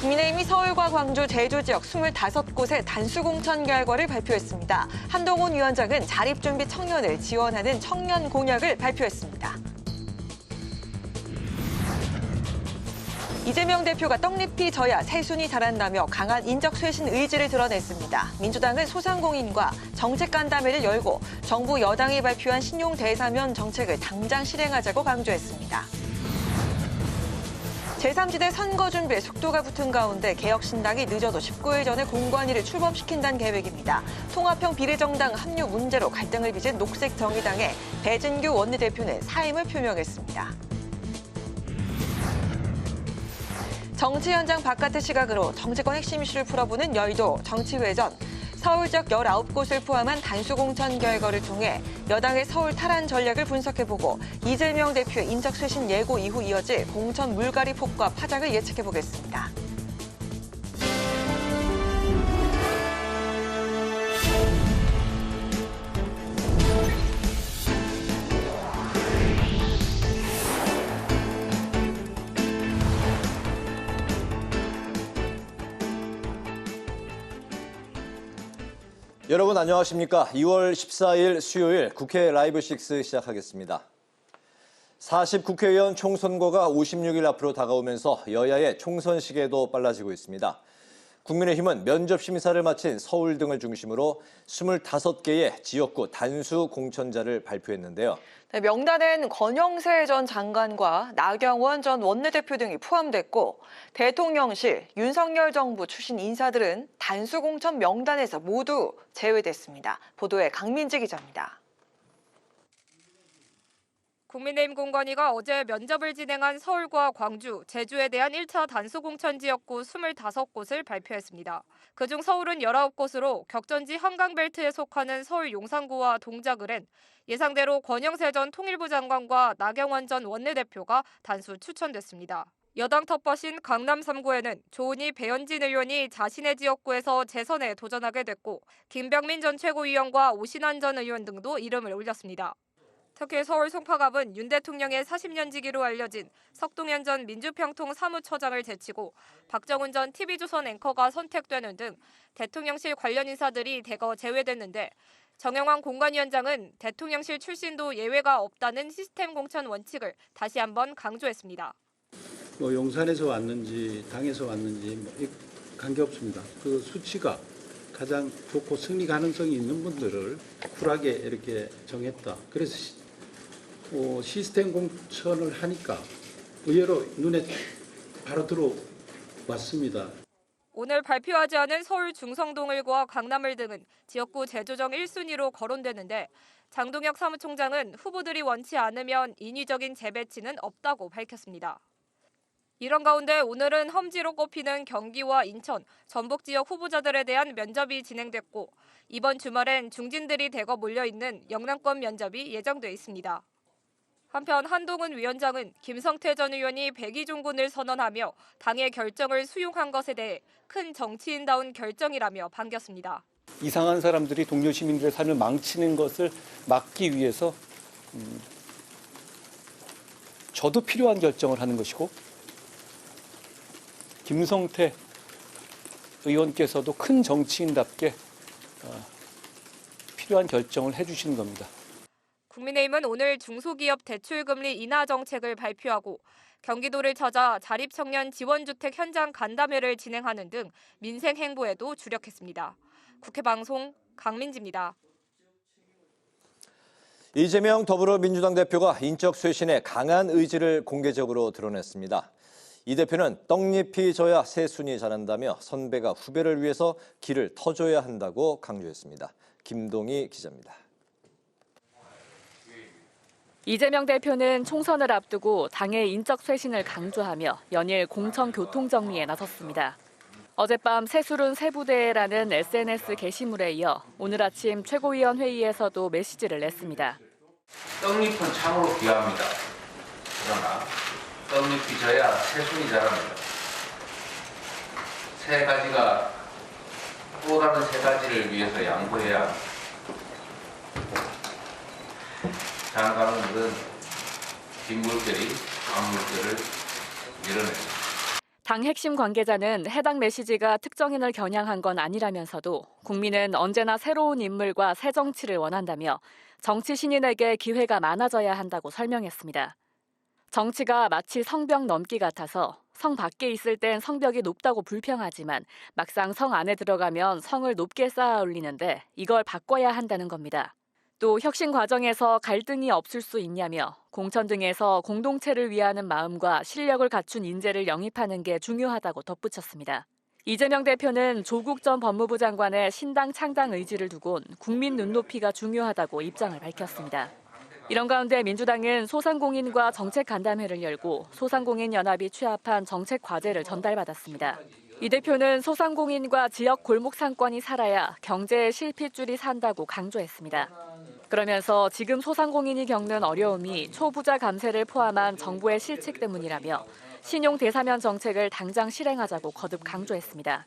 국민의힘이 서울과 광주, 제주 지역 25곳의 단수공천 결과를 발표했습니다. 한동훈 위원장은 자립준비 청년을 지원하는 청년 공약을 발표했습니다. 이재명 대표가 떡잎이 져야 새순이 자란다며 강한 인적 쇄신 의지를 드러냈습니다. 민주당은 소상공인과 정책 간담회를 열고 정부 여당이 발표한 신용 대사면 정책을 당장 실행하자고 강조했습니다. 제3지대 선거 준비에 속도가 붙은 가운데 개혁신당이 늦어도 19일 전에 공관위를 출범시킨다는 계획입니다. 통합형 비례정당 합류 문제로 갈등을 빚은 녹색정의당의 배진규 원내대표는 사임을 표명했습니다. 정치 현장 바깥의 시각으로 정치권 핵심 이슈를 풀어보는 여의도 정치회전. 서울 지역 19곳을 포함한 단수공천 결과를 통해 여당의 서울 탈환 전략을 분석해보고 이재명 대표의 인적 쇄신 예고 이후 이어질 공천 물갈이 폭과 파장을 예측해보겠습니다. 여러분 안녕하십니까? 2월 14일 수요일 국회 라이브 6 시작하겠습니다. 40국회의원 총선거가 56일 앞으로 다가오면서 여야의 총선 시계도 빨라지고 있습니다. 국민의힘은 면접 심사를 마친 서울 등을 중심으로 25개의 지역구 단수 공천자를 발표했는데요. 네, 명단엔 권영세 전 장관과 나경원 전 원내대표 등이 포함됐고 대통령실, 윤석열 정부 출신 인사들은 단수 공천 명단에서 모두 제외됐습니다. 보도에 강민지 기자입니다. 국민의힘 공관위가 어제 면접을 진행한 서울과 광주, 제주에 대한 1차 단수공천 지역구 25곳을 발표했습니다. 그중 서울은 19곳으로 격전지 한강벨트에 속하는 서울 용산구와 동작을엔 예상대로 권영세 전 통일부 장관과 나경원 전 원내대표가 단수 추천됐습니다. 여당 텃밭인 강남 3구에는 조은희 배현진 의원이 자신의 지역구에서 재선에 도전하게 됐고 김병민 전 최고위원과 오신환 전 의원 등도 이름을 올렸습니다. 특히 서울 송파갑은 윤 대통령의 40년 지기로 알려진 석동현 전 민주평통 사무처장을 제치고 박정훈 전 TV조선 앵커가 선택되는 등 대통령실 관련 인사들이 대거 제외됐는데 정영환 공관위원장은 대통령실 출신도 예외가 없다는 시스템 공천 원칙을 다시 한번 강조했습니다. 용산에서 왔는지 당에서 왔는지 관계없습니다. 그 수치가 가장 좋고 승리 가능성이 있는 분들을 쿨하게 이렇게 정했다. 그래서 시스템 공천을 하니까 의외로 눈에 바로 들어왔습니다. 오늘 발표하지 않은 서울 중성동을과 강남을 등은 지역구 재조정 1순위로 거론되는데 장동혁 사무총장은 후보들이 원치 않으면 인위적인 재배치는 없다고 밝혔습니다. 이런 가운데 오늘은 험지로 꼽히는 경기와 인천, 전북 지역 후보자들에 대한 면접이 진행됐고 이번 주말엔 중진들이 대거 몰려있는 영남권 면접이 예정돼 있습니다. 한편 한동훈 위원장은 김성태 전 의원이 백의종군을 선언하며 당의 결정을 수용한 것에 대해 큰 정치인다운 결정이라며 반겼습니다. 이상한 사람들이 동료 시민들의 삶을 망치는 것을 막기 위해서 저도 필요한 결정을 하는 것이고 김성태 의원께서도 큰 정치인답게 필요한 결정을 해주시는 겁니다. 국민의힘은 오늘 중소기업 대출금리 인하 정책을 발표하고 경기도를 찾아 자립청년 지원주택 현장 간담회를 진행하는 등 민생 행보에도 주력했습니다. 국회방송 강민지입니다. 이재명 더불어민주당 대표가 인적 쇄신에 강한 의지를 공개적으로 드러냈습니다. 이 대표는 떡잎이 져야 새순이 자란다며 선배가 후배를 위해서 길을 터줘야 한다고 강조했습니다. 김동희 기자입니다. 이재명 대표는 총선을 앞두고 당의 인적 쇄신을 강조하며 연일 공천 교통 정리에 나섰습니다. 어젯밤 새술은 새부대라는 SNS 게시물에 이어 오늘 아침 최고위원 회의에서도 메시지를 냈습니다. 떡잎은 참으로 귀합니다. 그러나 떡잎이 져야 새순이 자랍니다. 세 가지가 또 다른 세 가지를 위해서 양보해야 합니다. 장가는 긴 물결이 간 물결을 밀어냅니다. 당 핵심 관계자는 해당 메시지가 특정인을 겨냥한 건 아니라면서도 국민은 언제나 새로운 인물과 새 정치를 원한다며 정치 신인에게 기회가 많아져야 한다고 설명했습니다. 정치가 마치 성벽 넘기 같아서 성 밖에 있을 땐 성벽이 높다고 불평하지만 막상 성 안에 들어가면 성을 높게 쌓아 올리는데 이걸 바꿔야 한다는 겁니다. 또 혁신 과정에서 갈등이 없을 수 있냐며 공천 등에서 공동체를 위하는 마음과 실력을 갖춘 인재를 영입하는 게 중요하다고 덧붙였습니다. 이재명 대표는 조국 전 법무부 장관의 신당 창당 의지를 두곤 국민 눈높이가 중요하다고 입장을 밝혔습니다. 이런 가운데 민주당은 소상공인과 정책 간담회를 열고 소상공인 연합이 취합한 정책 과제를 전달받았습니다. 이 대표는 소상공인과 지역 골목 상권이 살아야 경제의 실핏줄이 산다고 강조했습니다. 그러면서 지금 소상공인이 겪는 어려움이 초부자 감세를 포함한 정부의 실책 때문이라며 신용 대사면 정책을 당장 실행하자고 거듭 강조했습니다.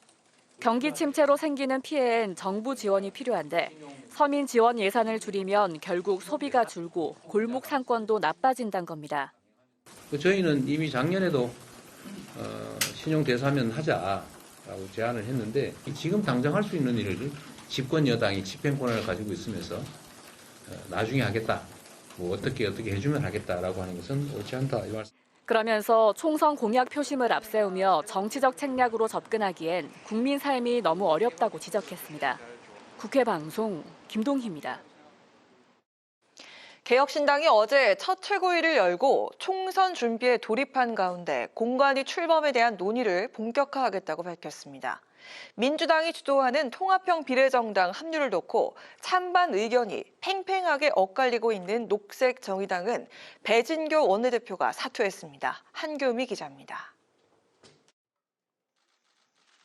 경기 침체로 생기는 피해엔 정부 지원이 필요한데 서민 지원 예산을 줄이면 결국 소비가 줄고 골목 상권도 나빠진다는 겁니다. 저희는 이미 작년에도 신용 대사면 하자라고 제안을 했는데 지금 당장 할 수 있는 일을 집권 여당이 집행권을 가지고 있으면서 나중에 하겠다, 뭐 어떻게 해주면 하겠다라고 하는 것은 옳지 않다 이 말씀. 그러면서 총선 공약 표심을 앞세우며 정치적 책략으로 접근하기엔 국민 삶이 너무 어렵다고 지적했습니다. 국회 방송 김동희입니다. 개혁신당이 어제 첫 최고위를 열고 총선 준비에 돌입한 가운데 공관위 출범에 대한 논의를 본격화하겠다고 밝혔습니다. 민주당이 주도하는 통합형 비례정당 합류를 놓고 찬반 의견이 팽팽하게 엇갈리고 있는 녹색정의당은 배진교 원내대표가 사퇴했습니다. 한교미 기자입니다.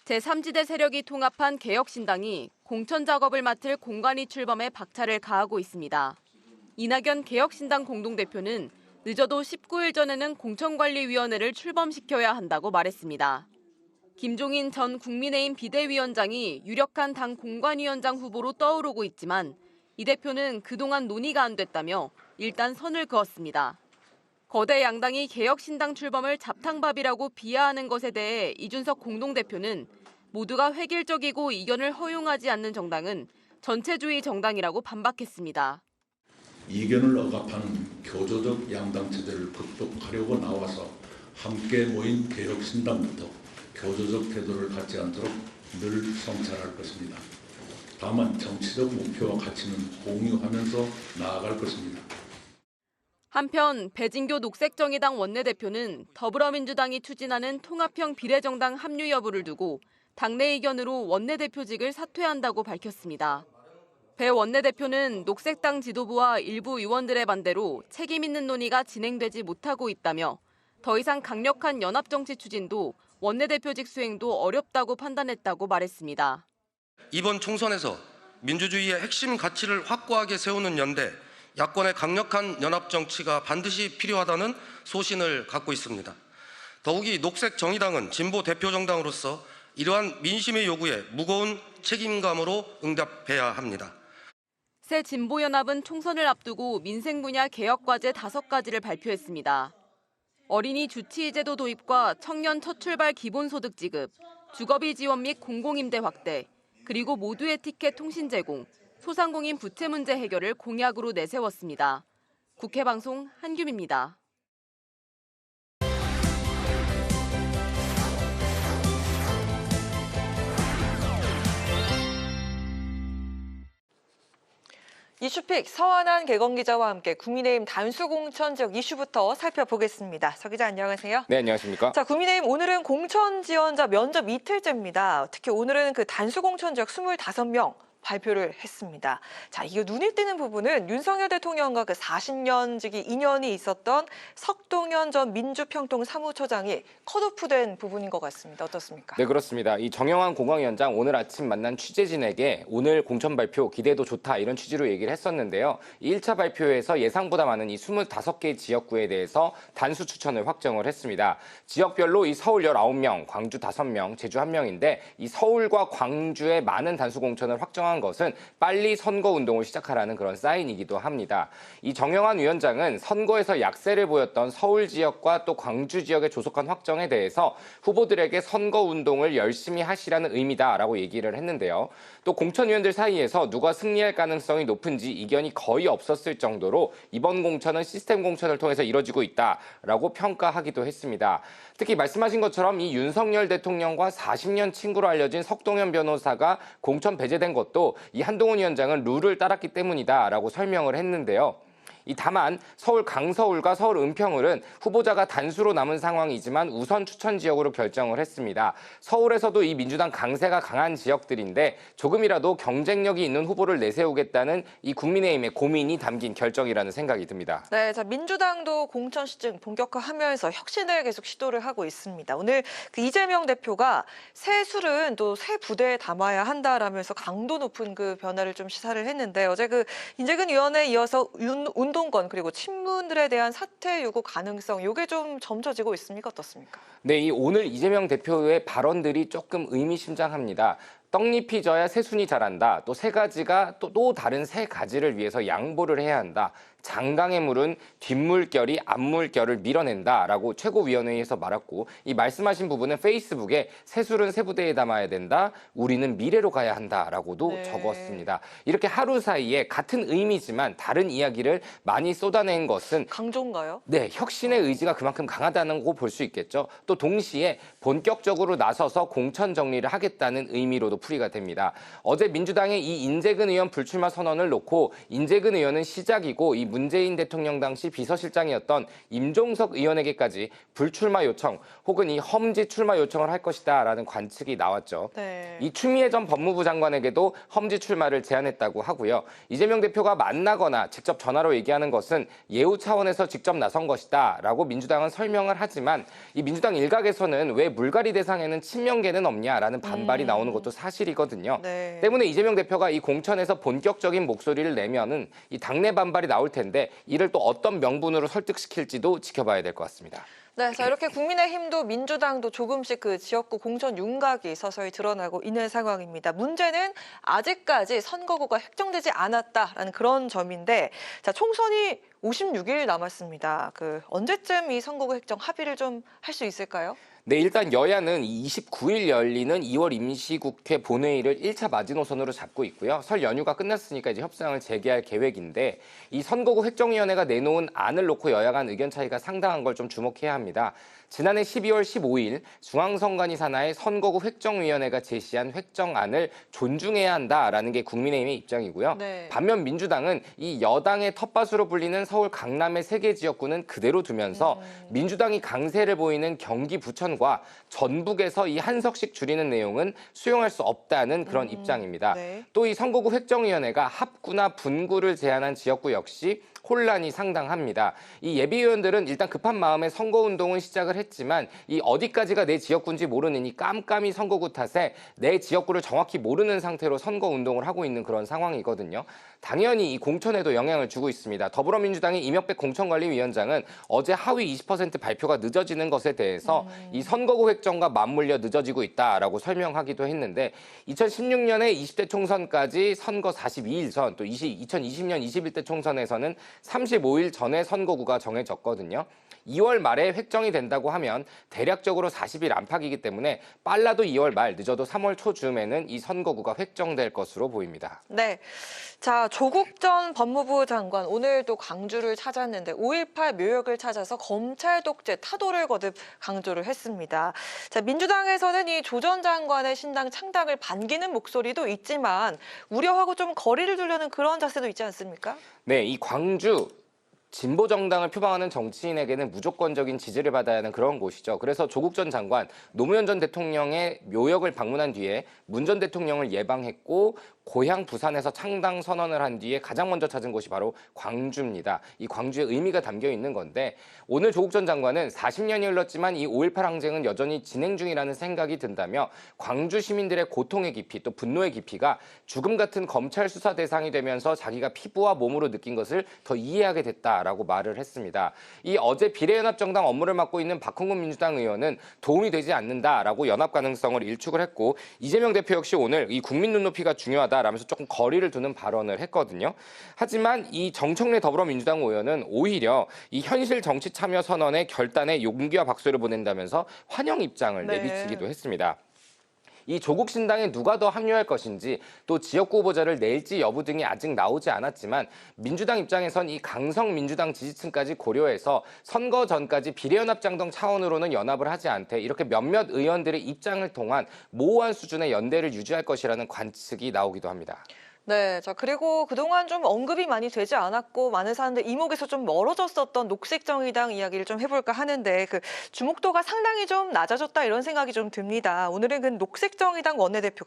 제3지대 세력이 통합한 개혁신당이 공천 작업을 맡을 공관위 출범에 박차를 가하고 있습니다. 이낙연 개혁신당 공동대표는 늦어도 19일 전에는 공천관리위원회를 출범시켜야 한다고 말했습니다. 김종인 전 국민의힘 비대위원장이 유력한 당 공관위원장 후보로 떠오르고 있지만 이 대표는 그동안 논의가 안 됐다며 일단 선을 그었습니다. 거대 양당이 개혁신당 출범을 잡탕밥이라고 비하하는 것에 대해 이준석 공동대표는 모두가 획일적이고 이견을 허용하지 않는 정당은 전체주의 정당이라고 반박했습니다. 이견을 억압하는 교조적 양당 체제를 극복하려고 나와서 함께 모인 개혁신당부터 교조적 태도를 갖지 않도록 늘 성찰할 것입니다. 다만 정치적 목표와 가치는 공유하면서 나아갈 것입니다. 한편 배진교 녹색정의당 원내대표는 더불어민주당이 추진하는 통합형 비례정당 합류 여부를 두고 당내 의견으로 원내대표직을 사퇴한다고 밝혔습니다. 배 원내대표는 녹색당 지도부와 일부 의원들의 반대로 책임 있는 논의가 진행되지 못하고 있다며 더 이상 강력한 연합정치 추진도 원내대표직 수행도 어렵다고 판단했다고 말했습니다. 이번 총선에서 민주주의의 핵심 가치를 확고하게 세우는 연대, 야권의 강력한 연합정치가 반드시 필요하다는 소신을 갖고 있습니다. 더욱이 녹색정의당은 진보 대표정당으로서 이러한 민심의 요구에 무거운 책임감으로 응답해야 합니다. 새 진보연합은 총선을 앞두고 민생 분야 개혁과제 5가지를 발표했습니다. 어린이 주치의제도 도입과 청년 첫 출발 기본소득 지급, 주거비 지원 및 공공임대 확대, 그리고 모두의 티켓 통신 제공, 소상공인 부채 문제 해결을 공약으로 내세웠습니다. 국회 방송 한규미입니다. 이슈픽 서한한 개건 기자와 함께 국민의힘 단수공천 지역 이슈부터 살펴보겠습니다. 서 기자 안녕하세요. 네, 안녕하십니까. 자, 국민의힘 오늘은 공천 지원자 면접 이틀째입니다. 특히 오늘은 그 단수공천 지역 25명 발표를 했습니다. 자, 이거 눈에 띄는 부분은 윤석열 대통령과 그 40년지기 인연이 있었던 석동현 전 민주평통 사무처장이 컷오프된 부분인 것 같습니다. 어떻습니까? 네, 그렇습니다. 이 정영환 공광위원장 오늘 아침 만난 취재진에게 오늘 공천 발표 기대도 좋다 이런 취지로 얘기를 했었는데요. 이 1차 발표에서 예상보다 많은 이 25개 지역구에 대해서 단수 추천을 확정을 했습니다. 지역별로 이 서울 19명, 광주 5명, 제주 1명인데 이 서울과 광주에 많은 단수 공천을 확정한 설명한 것은 빨리 선거운동을 시작하라는 그런 사인이기도 합니다. 이 정영환 위원장은 선거에서 약세를 보였던 서울 지역과 또 광주 지역의 조속한 확정에 대해서 후보들에게 선거운동을 열심히 하시라는 의미다라고 얘기를 했는데요. 또 공천위원들 사이에서 누가 승리할 가능성이 높은지 이견이 거의 없었을 정도로 이번 공천은 시스템 공천을 통해서 이뤄지고 있다라고 평가하기도 했습니다. 특히 말씀하신 것처럼 이 윤석열 대통령과 40년 친구로 알려진 석동현 변호사가 공천 배제된 것도 이 한동훈 위원장은 룰을 따랐기 때문이다라고 설명을 했는데요. 다만 서울 강서울과 서울 은평을은 후보자가 단수로 남은 상황이지만 우선 추천 지역으로 결정을 했습니다. 서울에서도 이 민주당 강세가 강한 지역들인데 조금이라도 경쟁력이 있는 후보를 내세우겠다는 이 국민의힘의 고민이 담긴 결정이라는 생각이 듭니다. 네, 자 민주당도 공천 시즌 본격화하면서 혁신을 계속 시도를 하고 있습니다. 오늘 그 이재명 대표가 새 술은 또 새 부대에 담아야 한다라면서 강도 높은 그 변화를 좀 시사를 했는데 어제 그 인재근 위원회에 이어서 운동권 그리고 친문들에 대한 사퇴 요구 가능성 이게 좀 점쳐지고 있습니까? 어떻습니까? 네, 이 오늘 이재명 대표의 발언들이 조금 의미심장합니다. 떡잎이 져야 새순이 자란다. 또 세 가지가 또 다른 세 가지를 위해서 양보를 해야 한다. 장강의 물은 뒷물결이 앞물결을 밀어낸다라고 최고위원회에서 말했고 이 말씀하신 부분은 페이스북에 새술은 새 부대에 담아야 된다. 우리는 미래로 가야 한다라고도 적었습니다. 이렇게 하루 사이에 같은 의미지만 다른 이야기를 많이 쏟아낸 것은 강조인가요? 네, 혁신의 의지가 그만큼 강하다는 거 볼 수 있겠죠. 또 동시에 본격적으로 나서서 공천 정리를 하겠다는 의미로도 풀이가 됩니다. 어제 민주당의 이 인재근 의원 불출마 선언을 놓고 인재근 의원은 시작이고 이 문재인 대통령 당시 비서실장이었던 임종석 의원에게까지 불출마 요청 혹은 이 험지 출마 요청을 할 것이다라는 관측이 나왔죠. 네. 이 추미애 전 법무부 장관에게도 험지 출마를 제안했다고 하고요. 이재명 대표가 만나거나 직접 전화로 얘기하는 것은 예우 차원에서 직접 나선 것이다라고 민주당은 설명을 하지만 이 민주당 일각에서는 왜 물갈이 대상에는 친명계는 없냐라는 반발이 나오는 것도 사실이거든요. 네. 때문에 이재명 대표가 이 공천에서 본격적인 목소리를 내면은 이 당내 반발이 나올 텐데 이를 또 어떤 명분으로 설득시킬지도 지켜봐야 될 것 같습니다. 네, 자 이렇게 국민의힘도 민주당도 조금씩 그 지역구 공천 윤곽이 서서히 드러나고 있는 상황입니다. 문제는 아직까지 선거구가 획정되지 않았다라는 그런 점인데, 자 총선이 56일 남았습니다. 그 언제쯤 이 선거구 획정 합의를 좀 할 수 있을까요? 네, 일단 여야는 29일 열리는 2월 임시국회 본회의를 1차 마지노선으로 잡고 있고요. 설 연휴가 끝났으니까 이제 협상을 재개할 계획인데 이 선거구 획정위원회가 내놓은 안을 놓고 여야 간 의견 차이가 상당한 걸 좀 주목해야 합니다. 지난해 12월 15일 중앙선관위 산하의 선거구 획정위원회가 제시한 획정안을 존중해야 한다라는 게 국민의힘의 입장이고요. 네. 반면 민주당은 이 여당의 텃밭으로 불리는 서울 강남의 3개 지역구는 그대로 두면서 민주당이 강세를 보이는 경기 부천과 전북에서 이 한 석씩 줄이는 내용은 수용할 수 없다는 그런 입장입니다. 네. 또 이 선거구 획정위원회가 합구나 분구를 제한한 지역구 역시 혼란이 상당합니다. 이 예비위원들은 일단 급한 마음에 선거운동은 시작을 했지만 이 어디까지가 내 지역구인지 모르는 이 깜깜이 선거구 탓에 내 지역구를 정확히 모르는 상태로 선거운동을 하고 있는 그런 상황이거든요. 당연히 이 공천에도 영향을 주고 있습니다. 더불어민주당의 이명백 공천관리위원장은 어제 하위 20% 발표가 늦어지는 것에 대해서 이 선거구 획정과 맞물려 늦어지고 있다라고 설명하기도 했는데 2016년에 20대 총선까지 선거 42일 전 또 2020년 21대 총선에서는 35일 전에 선거구가 정해졌거든요. 2월 말에 획정이 된다고 하면 대략적으로 40일 안팎이기 때문에 빨라도 2월 말, 늦어도 3월 초쯤에는 이 선거구가 획정될 것으로 보입니다. 네. 자, 조국 전 법무부 장관 오늘도 광주를 찾았는데 5.18 묘역을 찾아서 검찰 독재 타도를 거듭 강조를 했습니다. 자, 민주당에서는 이 조 전 장관의 신당 창당을 반기는 목소리도 있지만 우려하고 좀 거리를 두려는 그런 자세도 있지 않습니까? 네, 이 광주 진보 정당을 표방하는 정치인에게는 무조건적인 지지를 받아야 하는 그런 곳이죠. 그래서 조국 전 장관, 노무현 전 대통령의 묘역을 방문한 뒤에 문 전 대통령을 예방했고 고향 부산에서 창당 선언을 한 뒤에 가장 먼저 찾은 곳이 바로 광주입니다. 이 광주의 의미가 담겨 있는 건데 오늘 조국 전 장관은 40년이 흘렀지만 이 5.18 항쟁은 여전히 진행 중이라는 생각이 든다며 광주 시민들의 고통의 깊이 또 분노의 깊이가 죽음 같은 검찰 수사 대상이 되면서 자기가 피부와 몸으로 느낀 것을 더 이해하게 됐다라고 말을 했습니다. 이 어제 비례연합정당 업무를 맡고 있는 박홍근 민주당 의원은 도움이 되지 않는다라고 연합 가능성을 일축을 했고 이재명 대표 역시 오늘 이 국민 눈높이가 중요하다. 필요하다라면서 조금 거리를 두는 발언을 했거든요. 하지만 이 정청래 더불어민주당 의원은 오히려 이 현실 정치 참여 선언의 결단에 용기와 박수를 보낸다면서 환영 입장을 내비치기도 했습니다. 이 조국 신당에 누가 더 합류할 것인지 또 지역구 후보자를 낼지 여부 등이 아직 나오지 않았지만 민주당 입장에선 이 강성 민주당 지지층까지 고려해서 선거 전까지 비례연합장 등 차원으로는 연합을 하지 않되 이렇게 몇몇 의원들의 입장을 통한 모호한 수준의 연대를 유지할 것이라는 관측이 나오기도 합니다. 네, 자 그리고 그동안 좀 언급이 많이 되지 않았고 많은 사람들 이목에서 좀 멀어졌었던 녹색정의당 이야기를 좀 해볼까 하는데 그 주목도가 상당히 좀 낮아졌다 이런 생각이 좀 듭니다. 오늘은 그 녹색정의당 원내대표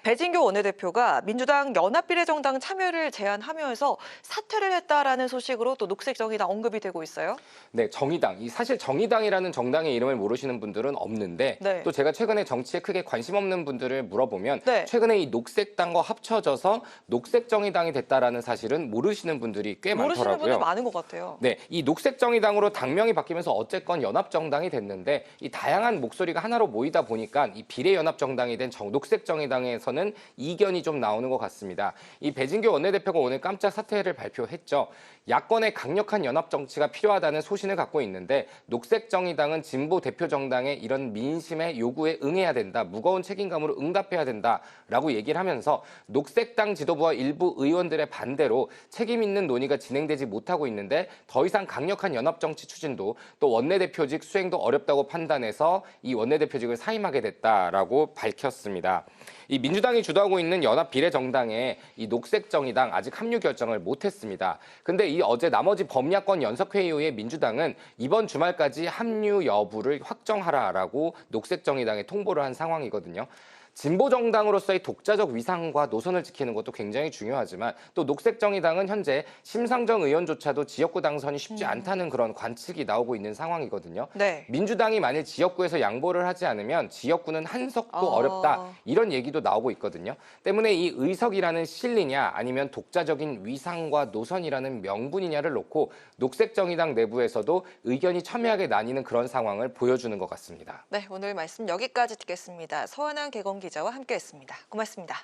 배진교 원내대표가 민주당 연합비례정당 참여를 제안하면서 사퇴를 했다라는 소식으로 또 녹색정의당 언급이 되고 있어요. 네, 정의당. 사실 정의당이라는 정당의 이름을 모르시는 분들은 없는데 또 제가 최근에 정치에 크게 관심 없는 분들을 물어보면 최근에 이 녹색당과 합쳐져서 녹색정의당이 됐다라는 사실은 모르시는 분들이 꽤 모르시는 많더라고요. 분들 많은 것 같아요. 네, 이 녹색정의당으로 당명이 바뀌면서 어쨌건 연합정당이 됐는데 이 다양한 목소리가 하나로 모이다 보니까 이 비례연합정당이 된 녹색정의당에서 는 이견이 좀 나오는 것 같습니다. 이 배진교 원내대표가 오늘 깜짝 사퇴를 발표했죠. 야권의 강력한 연합 정치가 필요하다는 소신을 갖고 있는데 녹색정의당은 진보 대표 정당의 이런 민심의 요구에 응해야 된다. 무거운 책임감으로 응답해야 된다라고 얘기를 하면서 녹색당 지도부와 일부 의원들의 반대로 책임 있는 논의가 진행되지 못하고 있는데 더 이상 강력한 연합 정치 추진도 또 원내대표직 수행도 어렵다고 판단해서 이 원내대표직을 사임하게 됐다라고 밝혔습니다. 이 민주당이 주도하고 있는 연합 비례정당에 이 녹색정의당 아직 합류 결정을 못했습니다. 근데 이 어제 나머지 범야권 연석회의 이후에 민주당은 이번 주말까지 합류 여부를 확정하라라고 녹색정의당에 통보를 한 상황이거든요. 진보정당으로서의 독자적 위상과 노선을 지키는 것도 굉장히 중요하지만 또 녹색정의당은 현재 심상정 의원조차도 지역구 당선이 쉽지 않다는 그런 관측이 나오고 있는 상황이거든요. 민주당이 만일 지역구에서 양보를 하지 않으면 지역구는 한석도 어렵다 이런 얘기도 나오고 있거든요. 때문에 이 의석이라는 실리냐 아니면 독자적인 위상과 노선이라는 명분이냐를 놓고 녹색정의당 내부에서도 의견이 첨예하게 나뉘는 그런 상황을 보여주는 것 같습니다. 네, 오늘 말씀 여기까지 듣겠습니다. 서한한 개건 기자와 함께했습니다. 고맙습니다.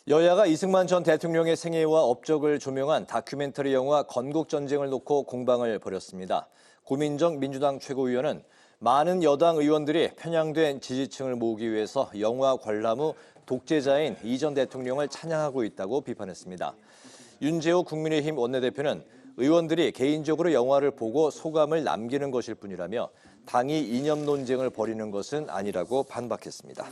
여야가 이승만 전 대통령의 생애와 업적을 조명한 다큐멘터리 영화 건국전쟁을 놓고 공방을 벌였습니다. 고민정 민주당 최고위원은 많은 여당 의원들이 편향된 지지층을 모으기 위해서 영화 관람 후 독재자인 이 전 대통령을 찬양하고 있다고 비판했습니다. 윤재호 국민의힘 원내대표는 의원들이 개인적으로 영화를 보고 소감을 남기는 것일 뿐이라며 당이 이념 논쟁을 벌이는 것은 아니라고 반박했습니다.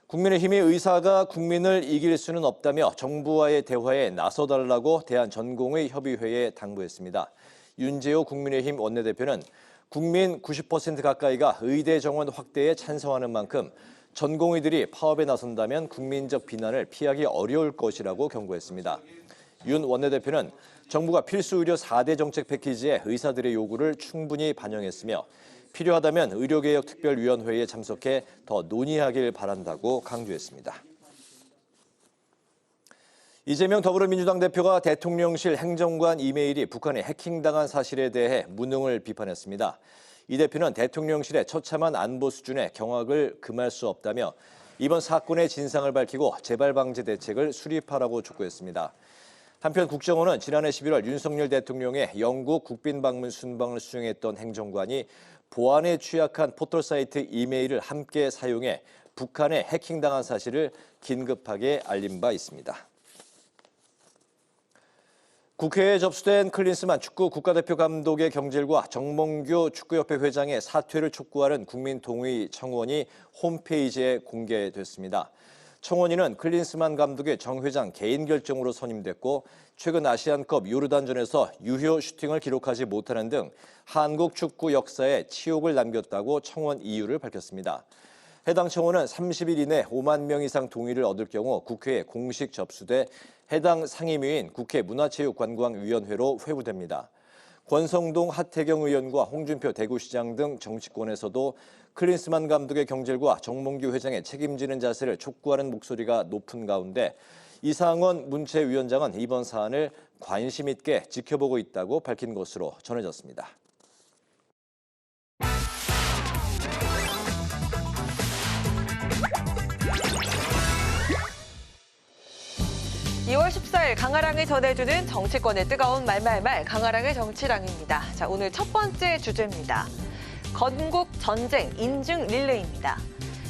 국민의힘의 의사가 국민을 이길 수는 없다며 정부와의 대화에 나서달라고 대한전공의협의회에 당부했습니다. 윤재호 국민의힘 원내대표는 국민 90% 가까이가 의대 정원 확대에 찬성하는 만큼 전공의들이 파업에 나선다면 국민적 비난을 피하기 어려울 것이라고 경고했습니다. 윤 원내대표는 정부가 필수 의료 4대 정책 패키지에 의사들의 요구를 충분히 반영했으며 필요하다면 의료개혁특별위원회에 참석해 더 논의하길 바란다고 강조했습니다. 이재명 더불어민주당 대표가 대통령실 행정관 이메일이 북한에 해킹당한 사실에 대해 무능을 비판했습니다. 이 대표는 대통령실의 처참한 안보 수준에 경악을 금할 수 없다며 이번 사건의 진상을 밝히고 재발 방지 대책을 수립하라고 촉구했습니다. 한편 국정원은 지난해 11월 윤석열 대통령의 영국 국빈 방문 순방을 수행했던 행정관이 보안에 취약한 포털사이트 이메일을 함께 사용해 북한에 해킹당한 사실을 긴급하게 알린 바 있습니다. 국회에 접수된 클린스만 축구 국가대표 감독의 경질과 정몽규 축구협회 회장의 사퇴를 촉구하는 국민동의 청원이 홈페이지에 공개됐습니다. 청원인은 클린스만 감독의 정 회장 개인 결정으로 선임됐고 최근 아시안컵 요르단전에서 유효 슈팅을 기록하지 못하는 등 한국 축구 역사에 치욕을 남겼다고 청원 이유를 밝혔습니다. 해당 청원은 30일 이내 5만 명 이상 동의를 얻을 경우 국회에 공식 접수돼 해당 상임위인 국회 문화체육관광위원회로 회부됩니다. 권성동 하태경 의원과 홍준표 대구시장 등 정치권에서도 클린스만 감독의 경질과 정몽규 회장의 책임지는 자세를 촉구하는 목소리가 높은 가운데 이상원 문체위원장은 이번 사안을 관심 있게 지켜보고 있다고 밝힌 것으로 전해졌습니다. 2월 14일 강아랑이 전해주는 정치권의 뜨거운 말말말 강아랑의 정치랑입니다. 자, 오늘 첫 번째 주제입니다. 건국 전쟁 인증 릴레이입니다.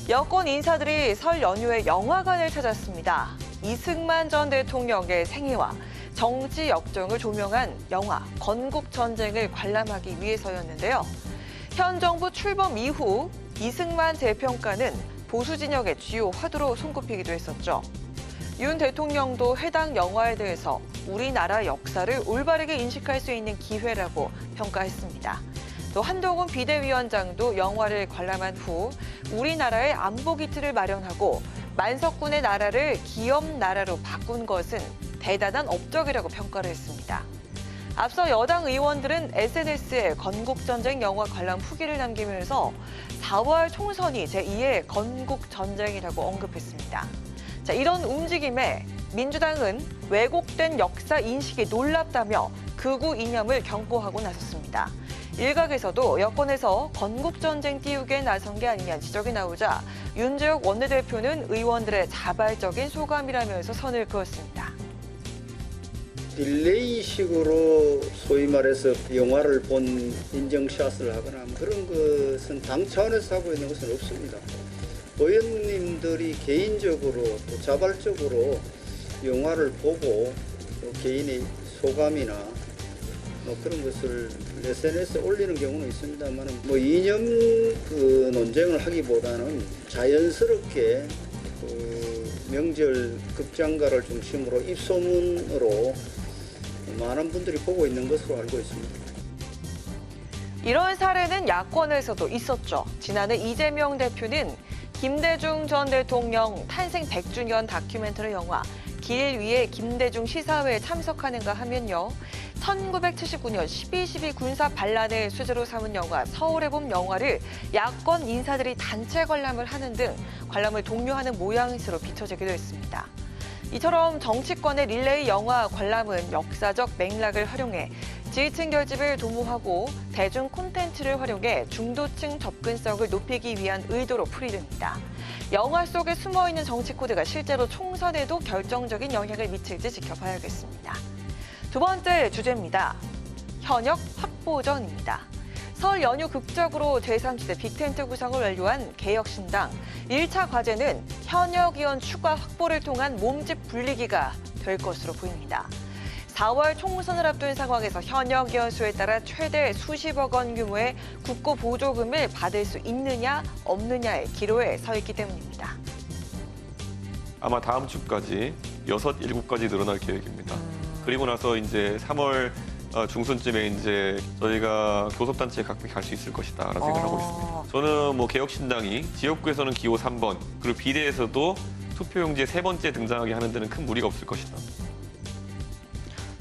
여권 인사들이 설 연휴에 영화관을 찾았습니다. 이승만 전 대통령의 생애와 정치 역정을 조명한 영화 건국 전쟁을 관람하기 위해서였는데요. 현 정부 출범 이후 이승만 재평가는 보수 진영의 주요 화두로 손꼽히기도 했었죠. 윤 대통령도 해당 영화에 대해서 우리나라 역사를 올바르게 인식할 수 있는 기회라고 평가했습니다. 또 한동훈 비대위원장도 영화를 관람한 후 우리나라의 안보 기틀을 마련하고 만석군의 나라를 기업 나라로 바꾼 것은 대단한 업적이라고 평가를 했습니다. 앞서 여당 의원들은 SNS에 건국전쟁 영화 관람 후기를 남기면서 4월 총선이 제2의 건국전쟁이라고 언급했습니다. 자, 이런 움직임에 민주당은 왜곡된 역사 인식이 놀랍다며 극우 이념을 경고하고 나섰습니다. 일각에서도 여권에서 건국전쟁 띄우기에 나선 게 아니냐는 지적이 나오자 윤재욱 원내대표는 의원들의 자발적인 소감이라면서 선을 그었습니다. 딜레이식으로 소위 말해서 영화를 본 인증샷을 하거나 그런 것은 당 차원에서 하고 있는 것은 없습니다. 의원님들이 개인적으로 또 자발적으로 영화를 보고 또 개인의 소감이나 뭐 그런 것을 SNS에 올리는 경우는 있습니다만 이념 논쟁을 하기보다는 자연스럽게 명절 극장가를 중심으로 입소문으로 많은 분들이 보고 있는 것으로 알고 있습니다. 이런 사례는 야권에서도 있었죠. 지난해 이재명 대표는 김대중 전 대통령 탄생 100주년 다큐멘터리 영화 길 위에 김대중 시사회에 참석하는가 하면요. 1979년 12.12 군사 반란을 수제로 삼은 영화 서울의 봄 영화를 야권 인사들이 단체 관람을 하는 등 관람을 독려하는 모양새로 비춰지기도 했습니다. 이처럼 정치권의 릴레이 영화 관람은 역사적 맥락을 활용해 지지층 결집을 도모하고 대중 콘텐츠를 활용해 중도층 접근성을 높이기 위한 의도로 풀이됩니다. 영화 속에 숨어있는 정치 코드가 실제로 총선에도 결정적인 영향을 미칠지 지켜봐야겠습니다. 두 번째 주제입니다. 현역 확보전입니다. 설 연휴 극적으로 제3지대 빅텐트 구성을 완료한 개혁신당. 1차 과제는 현역 의원 추가 확보를 통한 몸집 불리기가 될 것으로 보입니다. 4월 총선을 앞둔 상황에서 현역 의원 수에 따라 최대 수십억 원 규모의 국고 보조금을 받을 수 있느냐 없느냐의 기로에 서 있기 때문입니다. 아마 다음 주까지 6, 7가지 늘어날 계획입니다. 그리고 나서 이제 3월 중순쯤에 이제 저희가 교섭단체에 각각 갈 수 있을 것이다라는 생각을 하고 있습니다. 저는 뭐 개혁신당이 지역구에서는 기호 3번, 그리고 비대에서도 투표용지에 3번째 등장하게 하는 데는 큰 무리가 없을 것이다.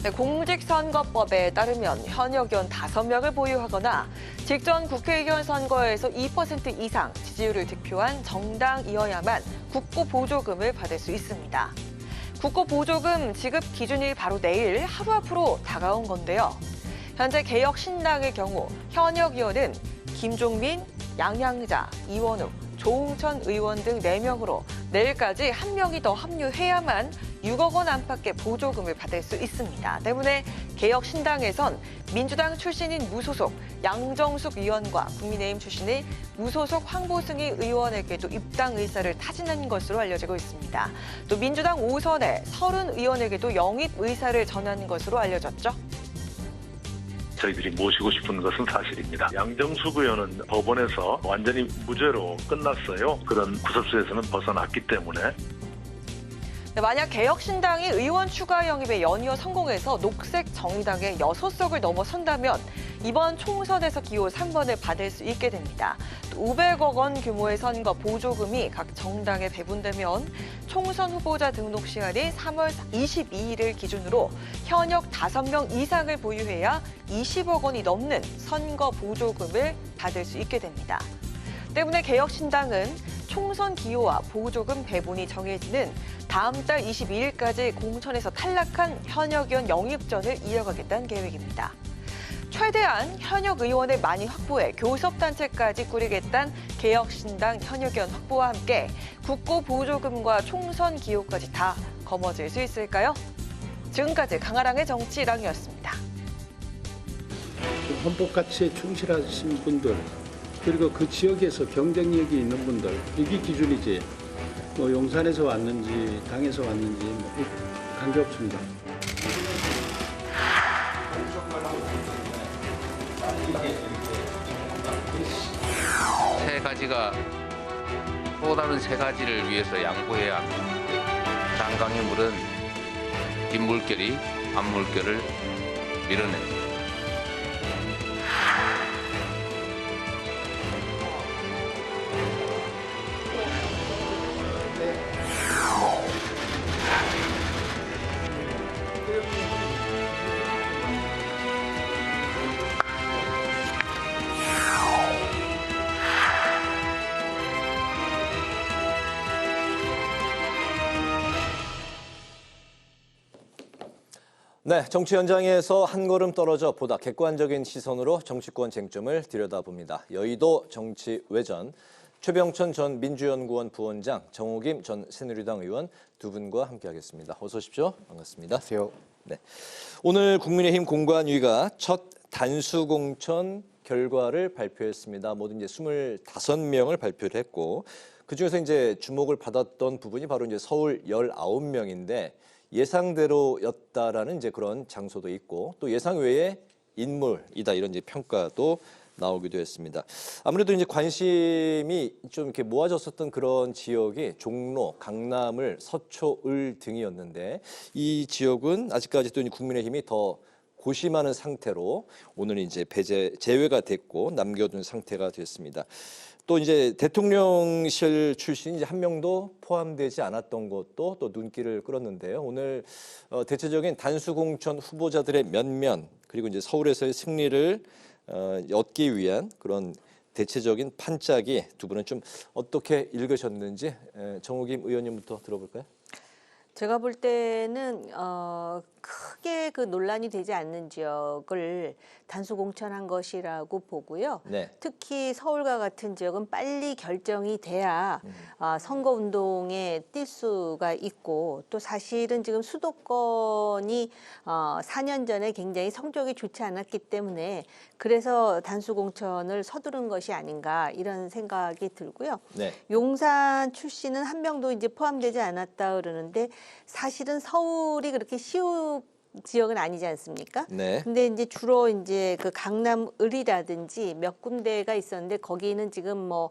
네, 공직선거법에 따르면 현역 의원 5명을 보유하거나 직전 국회의원 선거에서 2% 이상 지지율을 득표한 정당이어야만 국고 보조금을 받을 수 있습니다. 국고 보조금 지급 기준이 바로 내일 하루 앞으로 다가온 건데요. 현재 개혁신당의 경우 현역 의원은 김종민, 양양자, 이원욱, 조웅천 의원 등 4명으로 내일까지 1명이 더 합류해야만 6억 원 안팎의 보조금을 받을 수 있습니다. 때문에 개혁신당에선 민주당 출신인 무소속 양정숙 의원과 국민의힘 출신의 무소속 황보승희 의원에게도 입당 의사를 타진한 것으로 알려지고 있습니다. 또 민주당 5선의 30 의원에게도 영입 의사를 전한 것으로 알려졌죠. 저희들이 모시고 싶은 것은 사실입니다. 양정숙 의원은 법원에서 완전히 무죄로 끝났어요. 그런 구설수에서는 벗어났기 때문에. 네, 만약 개혁신당이 의원 추가 영입에 연이어 성공해서 녹색정의당의 6석을 넘어선다면 이번 총선에서 기호 3번을 받을 수 있게 됩니다. 또 500억 원 규모의 선거 보조금이 각 정당에 배분되면 총선 후보자 등록 시한인 3월 22일을 기준으로 현역 5명 이상을 보유해야 20억 원이 넘는 선거 보조금을 받을 수 있게 됩니다. 때문에 개혁신당은 총선 기호와 보조금 배분이 정해지는 다음 달 22일까지 공천에서 탈락한 현역 의원 영입전을 이어가겠다는 계획입니다. 최대한 현역 의원을 많이 확보해 교섭단체까지 꾸리겠다는 개혁신당 현역 의원 확보와 함께 국고 보조금과 총선 기호까지 다 거머쥘 수 있을까요? 지금까지 강아랑의 정치랑이었습니다. 헌법 가치에 충실하신 분들, 그리고 그 지역에서 경쟁력이 있는 분들, 이게 기준이지 뭐 용산에서 왔는지 당에서 왔는지 뭐 관계없습니다. 세 가지가 또 다른 세 가지를 위해서 양보해야 합니다. 장강의 물은 뒷물결이 앞물결을 밀어냅니다. 네, 정치 현장에서 한 걸음 떨어져 보다 객관적인 시선으로 정치권 쟁점을 들여다봅니다. 여의도 정치외전, 최병천 전 민주연구원 부원장, 정호김 전 새누리당 의원 두 분과 함께하겠습니다. 어서 오십시오. 반갑습니다. 안녕하세요. 네, 오늘 국민의힘 공관위가 첫 단수공천 결과를 발표했습니다. 모두 이제 25명을 발표를 했고, 그중에서 이제 주목을 받았던 부분이 바로 이제 서울 19명인데 예상대로였다라는 이제 그런 장소도 있고 또 예상 외의 인물이다 이런 이제 평가도 나오기도 했습니다. 아무래도 이제 관심이 좀 이렇게 모아졌었던 그런 지역이 종로, 강남을, 서초을 등이었는데 이 지역은 아직까지도 국민의힘이 더 고심하는 상태로 오늘 이제 제외가 됐고 남겨둔 상태가 됐습니다. 또 이제 대통령실 출신이 이제 한 명도 포함되지 않았던 것도 또 눈길을 끌었는데요. 오늘 대체적인 단수공천 후보자들의 면면 그리고 이제 서울에서의 승리를 얻기 위한 그런 대체적인 판짜기 두 분은 좀 어떻게 읽으셨는지 정호김 의원님부터 들어볼까요? 제가 볼 때는 크게 그 논란이 되지 않는 지역을 단수 공천한 것이라고 보고요. 네. 특히 서울과 같은 지역은 빨리 결정이 돼야 선거운동에 뛸 수가 있고 또 사실은 지금 수도권이 4년 전에 굉장히 성적이 좋지 않았기 때문에 그래서 단수 공천을 서두른 것이 아닌가 이런 생각이 들고요. 네. 용산 출신은 한 명도 이제 포함되지 않았다 그러는데 사실은 서울이 그렇게 쉬운 지역은 아니지 않습니까? 네. 근데 이제 주로 이제 그 강남을이라든지 몇 군데가 있었는데 거기는 지금 뭐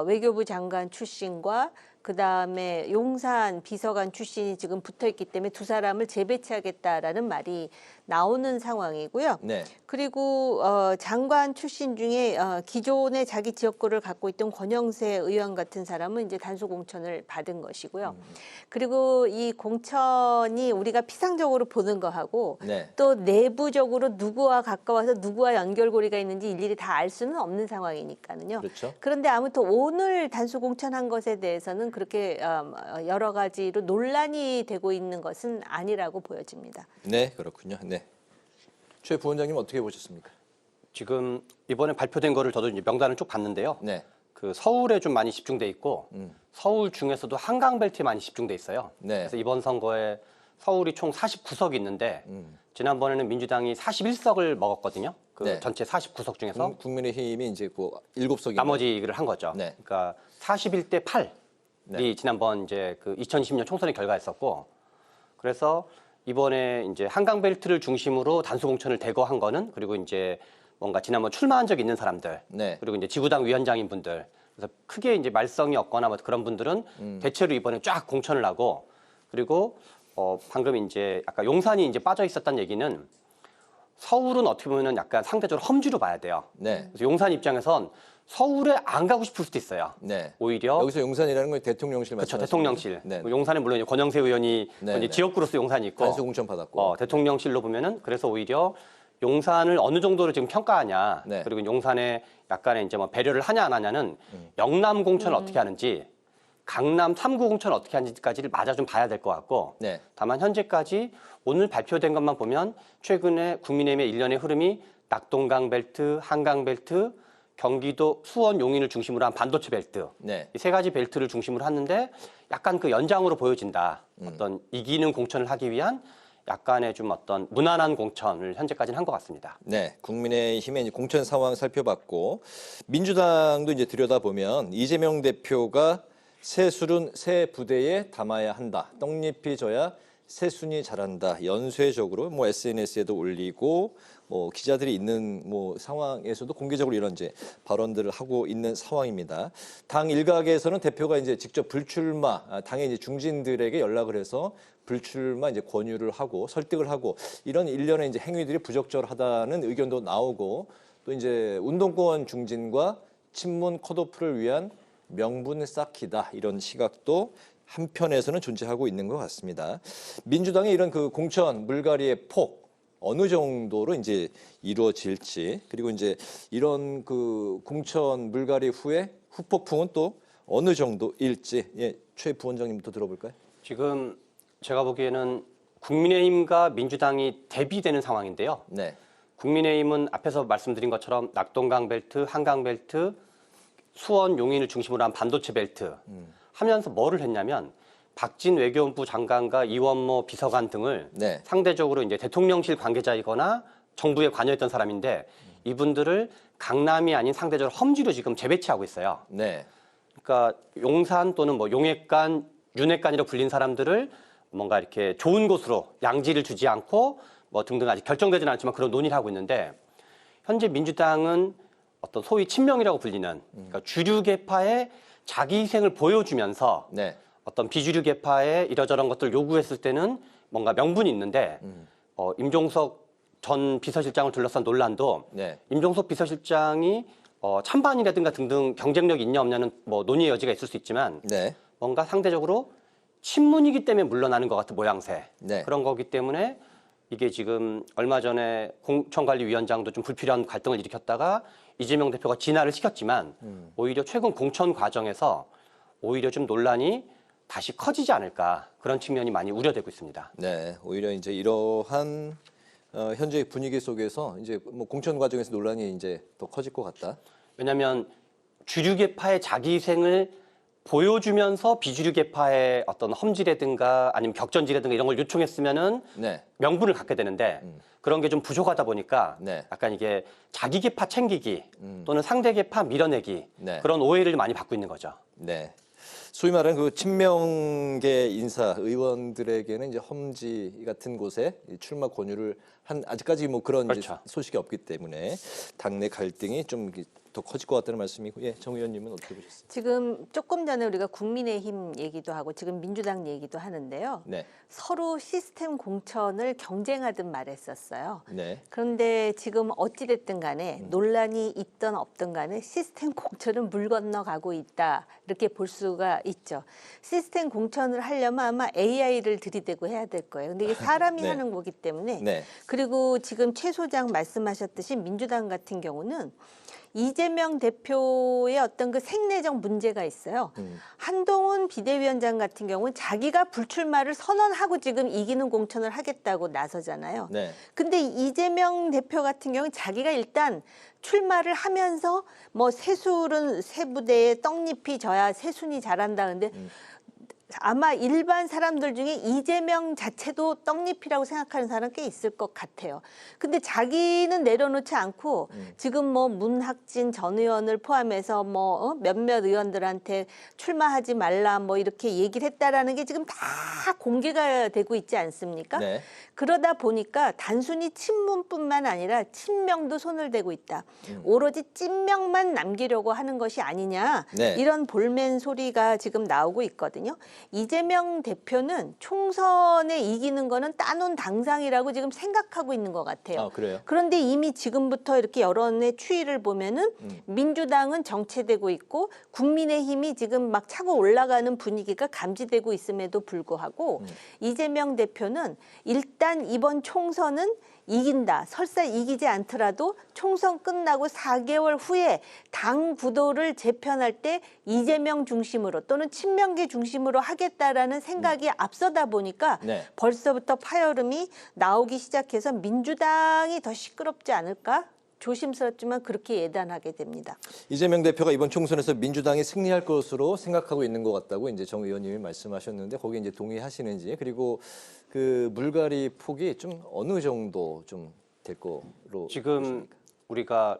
외교부 장관 출신과 그 다음에 용산 비서관 출신이 지금 붙어 있기 때문에 두 사람을 재배치하겠다라는 말이 나오는 상황이고요. 네. 그리고 장관 출신 중에 기존에 자기 지역구를 갖고 있던 권영세 의원 같은 사람은 이제 단수 공천을 받은 것이고요. 그리고 이 공천이 우리가 피상적으로 보는 거하고 네. 또 내부적으로 누구와 가까워서 누구와 연결고리가 있는지 일일이 다 알 수는 없는 상황이니까는요. 그렇죠. 그런데 아무튼 오늘 단수 공천한 것에 대해서는 그렇게 여러 가지로 논란이 되고 있는 것은 아니라고 보여집니다. 네, 그렇군요. 네. 최 부원장님 어떻게 보셨습니까? 지금 이번에 발표된 거를 저도 이제 명단을 쭉 봤는데요. 네. 그 서울에 좀 많이 집중돼 있고 서울 중에서도 한강벨트에 많이 집중돼 있어요. 네. 그래서 이번 선거에 서울이 총 49석이 있는데 지난번에는 민주당이 41석을 먹었거든요. 그 네. 전체 49석 중에서 국민의힘이 이제 그 7석이 나머지를 한 거죠. 네. 그러니까 41대 8이 네. 지난번 이제 그 2020년 총선의 결과였었고 그래서 이번에 이제 한강벨트를 중심으로 단수공천을 대거한 거는 그리고 이제 뭔가 지난번 출마한 적 있는 사람들 네. 그리고 이제 지구당 위원장인 분들 그래서 크게 이제 말썽이 없거나 뭐 그런 분들은 대체로 이번에 쫙 공천을 하고 그리고 방금 이제 아까 용산이 이제 빠져 있었다는 얘기는 서울은 어떻게 보면은 약간 상대적으로 험지로 봐야 돼요. 네. 그래서 용산 입장에선 서울에 안 가고 싶을 수도 있어요. 네. 오히려 여기서 용산이라는 건 대통령실 그렇죠. 말씀하시는 대통령실. 거죠? 네. 뭐 용산에 물론 이제 권영세 의원이 네, 이제 네. 지역구로서 용산이 있고 단수공천 받았고 대통령실로 보면은 그래서 오히려 용산을 어느 정도로 지금 평가하냐 네. 그리고 용산에 약간의 이제 뭐 배려를 하냐 안 하냐는 영남 공천을 어떻게 하는지 강남 3구 공천 어떻게 하는지까지를 마저 좀 봐야 될 것 같고 네. 다만 현재까지 오늘 발표된 것만 보면 최근에 국민의힘의 일련의 흐름이 낙동강 벨트, 한강 벨트, 경기도 수원 용인을 중심으로 한 반도체 벨트 네. 이 세 가지 벨트를 중심으로 하는데 약간 그 연장으로 보여진다. 어떤 이기는 공천을 하기 위한 약간의 좀 어떤 무난한 공천을 현재까지는 한 것 같습니다. 네, 국민의힘의 공천 상황 살펴봤고 민주당도 이제 들여다보면 이재명 대표가 새술은 새 부대에 담아야 한다. 떡잎이 져야 새순이 자란다. 연쇄적으로 뭐 SNS에도 올리고 뭐 기자들이 있는 뭐 상황에서도 공개적으로 이런 이제 발언들을 하고 있는 상황입니다. 당 일각에서는 대표가 이제 직접 불출마, 당의 이제 중진들에게 연락을 해서 불출마 이제 권유를 하고 설득을 하고 이런 일련의 이제 행위들이 부적절하다는 의견도 나오고 또 이제 운동권 중진과 친문 컷오프를 위한 명분 쌓기다 이런 시각도 한편에서는 존재하고 있는 것 같습니다. 민주당의 이런 그 공천 물갈이의 폭 어느 정도로 이제 이루어질지 그리고 이제 이런 그 공천 물갈이 후에 후폭풍은 또 어느 정도일지 예, 최 부원장님부터 들어볼까요? 지금 제가 보기에는 국민의힘과 민주당이 대비되는 상황인데요. 네. 국민의힘은 앞에서 말씀드린 것처럼 낙동강 벨트, 한강 벨트, 수원 용인을 중심으로 한 반도체 벨트 하면서 뭐를 했냐면 박진 외교부 장관과 이원모 비서관 등을 네. 상대적으로 이제 대통령실 관계자이거나 정부에 관여했던 사람인데 이분들을 강남이 아닌 상대적으로 험지로 지금 재배치하고 있어요. 네. 그러니까 용산 또는 뭐 용액간, 윤핵관이라고 불린 사람들을 뭔가 이렇게 좋은 곳으로 양지를 주지 않고 뭐 등등 아직 결정되지는 않지만 그런 논의를 하고 있는데 현재 민주당은 어떤 소위 친명이라고 불리는 그러니까 주류 계파의 자기 희생을 보여주면서 네. 어떤 비주류 계파의 이러저런 것들을 요구했을 때는 뭔가 명분이 있는데 임종석 전 비서실장을 둘러싼 논란도 네. 임종석 비서실장이 찬반이라든가 등등 경쟁력이 있냐 없냐는 뭐 논의의 여지가 있을 수 있지만 네. 뭔가 상대적으로 친문이기 때문에 물러나는 것 같은 모양새 네. 그런 거기 때문에 이게 지금 얼마 전에 공천관리위원장도 좀 불필요한 갈등을 일으켰다가 이재명 대표가 진화를 시켰지만 오히려 최근 공천 과정에서 오히려 좀 논란이 다시 커지지 않을까 그런 측면이 많이 우려되고 있습니다. 네, 오히려 이제 이러한 현재 분위기 속에서 이제 뭐 공천 과정에서 논란이 이제 더 커질 것 같다. 왜냐하면 주류 계파의 자기 희생을 보여주면서 비주류 계파의 어떤 험지라든가 아니면 격전지라든가 이런 걸 요청했으면은 네. 명분을 갖게 되는데 그런 게 좀 부족하다 보니까 네. 약간 이게 자기 계파 챙기기 또는 상대 계파 밀어내기 네. 그런 오해를 많이 받고 있는 거죠. 네. 소위 말하는 그 친명계 인사 의원들에게는 이제 험지 같은 곳에 출마 권유를 한 아직까지 뭐 그런 그렇죠. 이제 소식이 없기 때문에 당내 갈등이 좀 더 커질 것 같다는 말씀이고, 예, 정 의원님은 어떻게 보셨어요? 지금 조금 전에 우리가 국민의힘 얘기도 하고 지금 민주당 얘기도 하는데요. 네, 서로 시스템 공천을 경쟁하듯 말했었어요. 네, 그런데 지금 어찌됐든 간에 논란이 있든 없든 간에 시스템 공천은 물 건너가고 있다. 이렇게 볼 수가 있죠. 시스템 공천을 하려면 아마 AI를 들이대고 해야 될 거예요. 근데 이게 사람이 네. 하는 거기 때문에 네, 그리고 지금 최 소장 말씀하셨듯이 민주당 같은 경우는 이재명 대표의 어떤 그 생내적 문제가 있어요. 한동훈 비대위원장 같은 경우는 자기가 불출마를 선언하고 지금 이기는 공천을 하겠다고 나서잖아요. 네, 근데 이재명 대표 같은 경우는 자기가 일단 출마를 하면서 뭐 새술은 새 부대에 떡잎이 져야 새순이 자란다. 근데 아마 일반 사람들 중에 이재명 자체도 떡잎이라고 생각하는 사람 꽤 있을 것 같아요. 근데 자기는 내려놓지 않고 지금 뭐 문학진 전 의원을 포함해서 뭐 몇몇 의원들한테 출마하지 말라 뭐 이렇게 얘기를 했다라는 게 지금 다 공개가 되고 있지 않습니까? 네. 그러다 보니까 단순히 친문뿐만 아니라 친명도 손을 대고 있다. 오로지 찐명만 남기려고 하는 것이 아니냐. 네. 이런 볼멘 소리가 지금 나오고 있거든요. 이재명 대표는 총선에 이기는 거는 따놓은 당상이라고 지금 생각하고 있는 것 같아요. 아, 그래요? 그런데 이미 지금부터 이렇게 여론의 추이를 보면은 민주당은 정체되고 있고 국민의힘이 지금 막 차고 올라가는 분위기가 감지되고 있음에도 불구하고 이재명 대표는 일단 이번 총선은 이긴다. 설사 이기지 않더라도 총선 끝나고 4개월 후에 당 구도를 재편할 때 이재명 중심으로 또는 친명계 중심으로 하겠다라는 생각이 앞서다 보니까 네. 벌써부터 파열음이 나오기 시작해서 민주당이 더 시끄럽지 않을까? 조심스럽지만 그렇게 예단하게 됩니다. 이재명 대표가 이번 총선에서 민주당이 승리할 것으로 생각하고 있는 것 같다고 이제 정 의원님이 말씀하셨는데 거기에 이제 동의하시는지 그리고 그 물갈이 폭이 좀 어느 정도 좀 될 거로 지금 보십니까? 우리가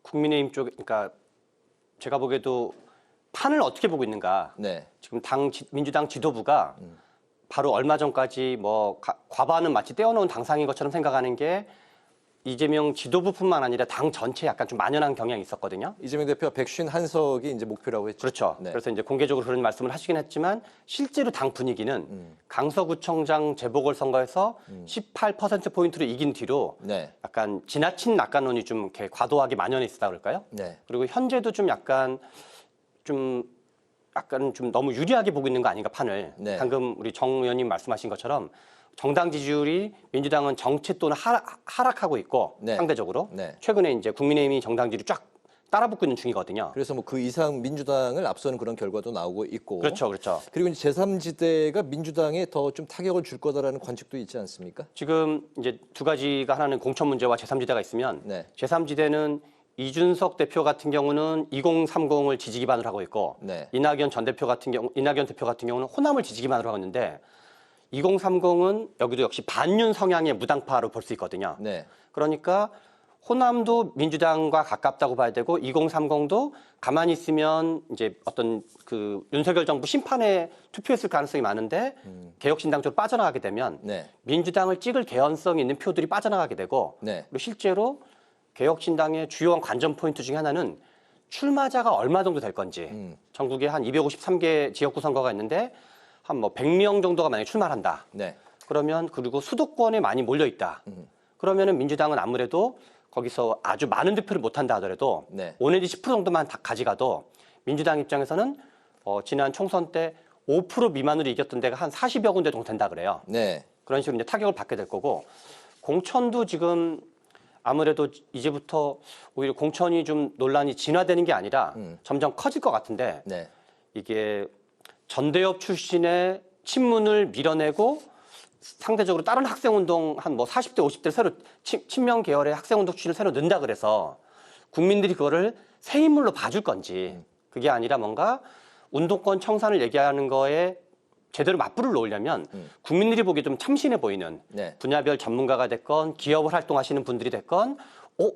국민의힘 쪽, 그러니까 제가 보기에도 판을 어떻게 보고 있는가? 네. 지금 민주당 지도부가 바로 얼마 전까지 뭐 과반은 마치 떼어놓은 당상인 것처럼 생각하는 게 이재명 지도부뿐만 아니라 당 전체에 약간 좀 만연한 경향이 있었거든요. 이재명 대표가 151석이 이제 목표라고 했죠. 그렇죠. 네. 그래서 이제 공개적으로 그런 말씀을 하시긴 했지만 실제로 당 분위기는 강서구청장 재보궐선거에서 18%포인트로 이긴 뒤로 네. 약간 지나친 낙관론이 좀 이렇게 과도하게 만연해 있었다 그럴까요? 네. 그리고 현재도 좀 약간 좀 너무 유리하게 보고 있는 거 아닌가 판을. 네. 방금 우리 정 의원님 말씀하신 것처럼 정당 지지율이 민주당은 정체 또는 하락하고 있고 네. 상대적으로 네. 최근에 이제 국민의힘이 정당 지지율이 쫙 따라붙고 있는 중이거든요. 그래서 뭐 그 이상 민주당을 앞서는 그런 결과도 나오고 있고. 그렇죠, 그렇죠. 그리고 이제 제3지대가 민주당에 더 좀 타격을 줄 거다라는 관측도 있지 않습니까? 지금 이제 두 가지가 하나는 공천 문제와 제3지대가 있으면 네. 제3지대는 이준석 대표 같은 경우는 2030을 지지 기반으로 하고 있고 네. 이낙연 대표 같은 경우는 호남을 지지 기반으로 하고 있는데 2030은 여기도 역시 반윤 성향의 무당파로 볼 수 있거든요. 네. 그러니까 호남도 민주당과 가깝다고 봐야 되고 2030도 가만히 있으면 이제 어떤 그 윤석열 정부 심판에 투표했을 가능성이 많은데 개혁신당 쪽으로 빠져나가게 되면 네. 민주당을 찍을 개연성 있는 표들이 빠져나가게 되고 네. 그리고 실제로 개혁신당의 주요한 관전 포인트 중에 하나는 출마자가 얼마 정도 될 건지 전국에 한 253개 지역구 선거가 있는데 한 뭐 100명 정도가 만약에 출마를 한다. 네. 그러면 그리고 수도권에 많이 몰려 있다. 그러면은 민주당은 아무래도 거기서 아주 많은 득표를 못 한다 하더라도 네. 5 내지 10% 정도만 다 가져가도 민주당 입장에서는 지난 총선 때 5% 미만으로 이겼던 데가 한 40여 군데 정도 된다 그래요. 네. 그런 식으로 이제 타격을 받게 될 거고 공천도 지금 아무래도 이제부터 오히려 공천이 좀 논란이 진화되는 게 아니라 점점 커질 것 같은데 네. 이게 전대협 출신의 친문을 밀어내고 상대적으로 다른 학생운동 한 뭐 40대 50대 새로 친명 계열의 학생운동 출신을 새로 넣는다 그래서 국민들이 그거를 새 인물로 봐줄 건지 그게 아니라 뭔가 운동권 청산을 얘기하는 거에 제대로 맞불을 놓으려면 국민들이 보기에 좀 참신해 보이는 네. 분야별 전문가가 됐건 기업을 활동하시는 분들이 됐건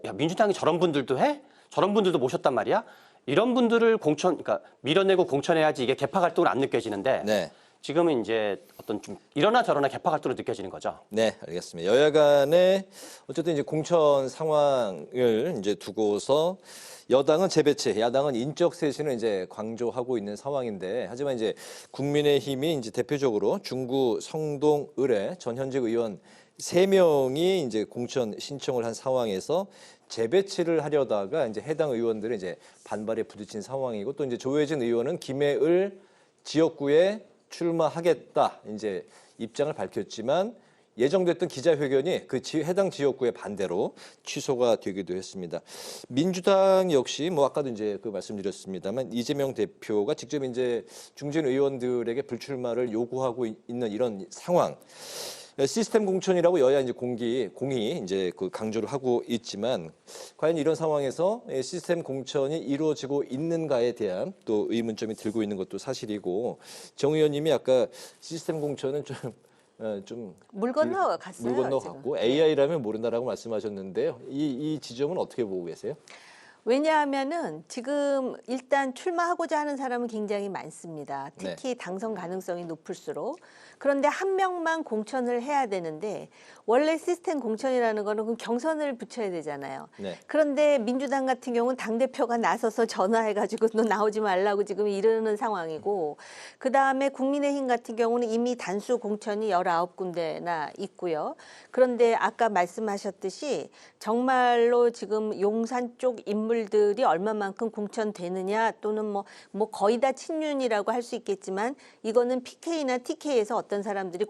야 민주당이 저런 분들도 해? 저런 분들도 모셨단 말이야? 이런 분들을 그러니까 밀어내고 공천해야지 이게 개파 활동을 안 느껴지는데 네. 지금은 이제 어떤 좀 이러나 저러나 개파 활동으로 느껴지는 거죠. 네, 알겠습니다. 여야 간에 어쨌든 이제 공천 상황을 이제 두고서 여당은 재배치, 야당은 인적 쇄신을 이제 강조하고 있는 상황인데 하지만 이제 국민의힘이 이제 대표적으로 중구, 성동, 의뢰 전 현직 의원 3명이 이제 공천 신청을 한 상황에서 재배치를 하려다가 이제 해당 의원들은 이제 반발에 부딪힌 상황이고 또 이제 조혜진 의원은 김해을 지역구에 출마하겠다 이제 입장을 밝혔지만 예정됐던 기자회견이 그 해당 지역구의 반대로 취소가 되기도 했습니다. 민주당 역시 뭐 아까도 이제 그 말씀드렸습니다만 이재명 대표가 직접 이제 중진 의원들에게 불출마를 요구하고 있는 이런 상황. 시스템 공천이라고 여야 이제 공이 이제 그 강조를 하고 있지만 과연 이런 상황에서 시스템 공천이 이루어지고 있는가에 대한 또 의문점이 들고 있는 것도 사실이고 정 의원님이 아까 시스템 공천은 좀 물 건너 갔어요. 물 건너 갔고 AI라면 모른다라고 말씀하셨는데요. 이 지점은 어떻게 보고 계세요? 왜냐하면은 지금 일단 출마하고자 하는 사람은 굉장히 많습니다. 특히 당선 가능성이 높을수록. 그런데 한 명만 공천을 해야 되는데 원래 시스템 공천이라는 거는 그럼 경선을 붙여야 되잖아요. 네. 그런데 민주당 같은 경우는 당대표가 나서서 전화해가지고 너 나오지 말라고 지금 이러는 상황이고 그다음에 국민의힘 같은 경우는 이미 단수 공천이 19군데나 있고요. 그런데 아까 말씀하셨듯이 정말로 지금 용산 쪽 인물 인물들이 얼마만큼 공천되느냐 또는 뭐 거의 다 친윤이라고 할 수 있겠지만 이거는 PK나 TK에서 어떤 사람들이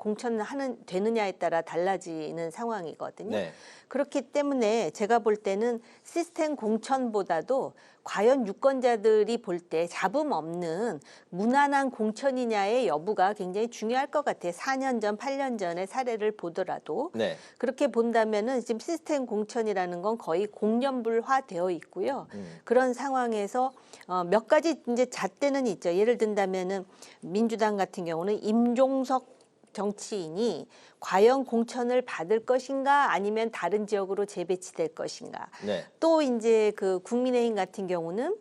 되느냐에 따라 달라지는 상황이거든요. 네. 그렇기 때문에 제가 볼 때는 시스템 공천보다도 과연 유권자들이 볼 때 잡음 없는 무난한 공천이냐의 여부가 굉장히 중요할 것 같아요. 4년 전, 8년 전의 사례를 보더라도. 네. 그렇게 본다면은 지금 시스템 공천이라는 건 거의 공연불화되어 있고요. 그런 상황에서 몇 가지 이제 잣대는 있죠. 예를 든다면은 민주당 같은 경우는 임종석 정치인이 과연 공천을 받을 것인가 아니면 다른 지역으로 재배치될 것인가. 네. 또 이제 그 국민의힘 같은 경우는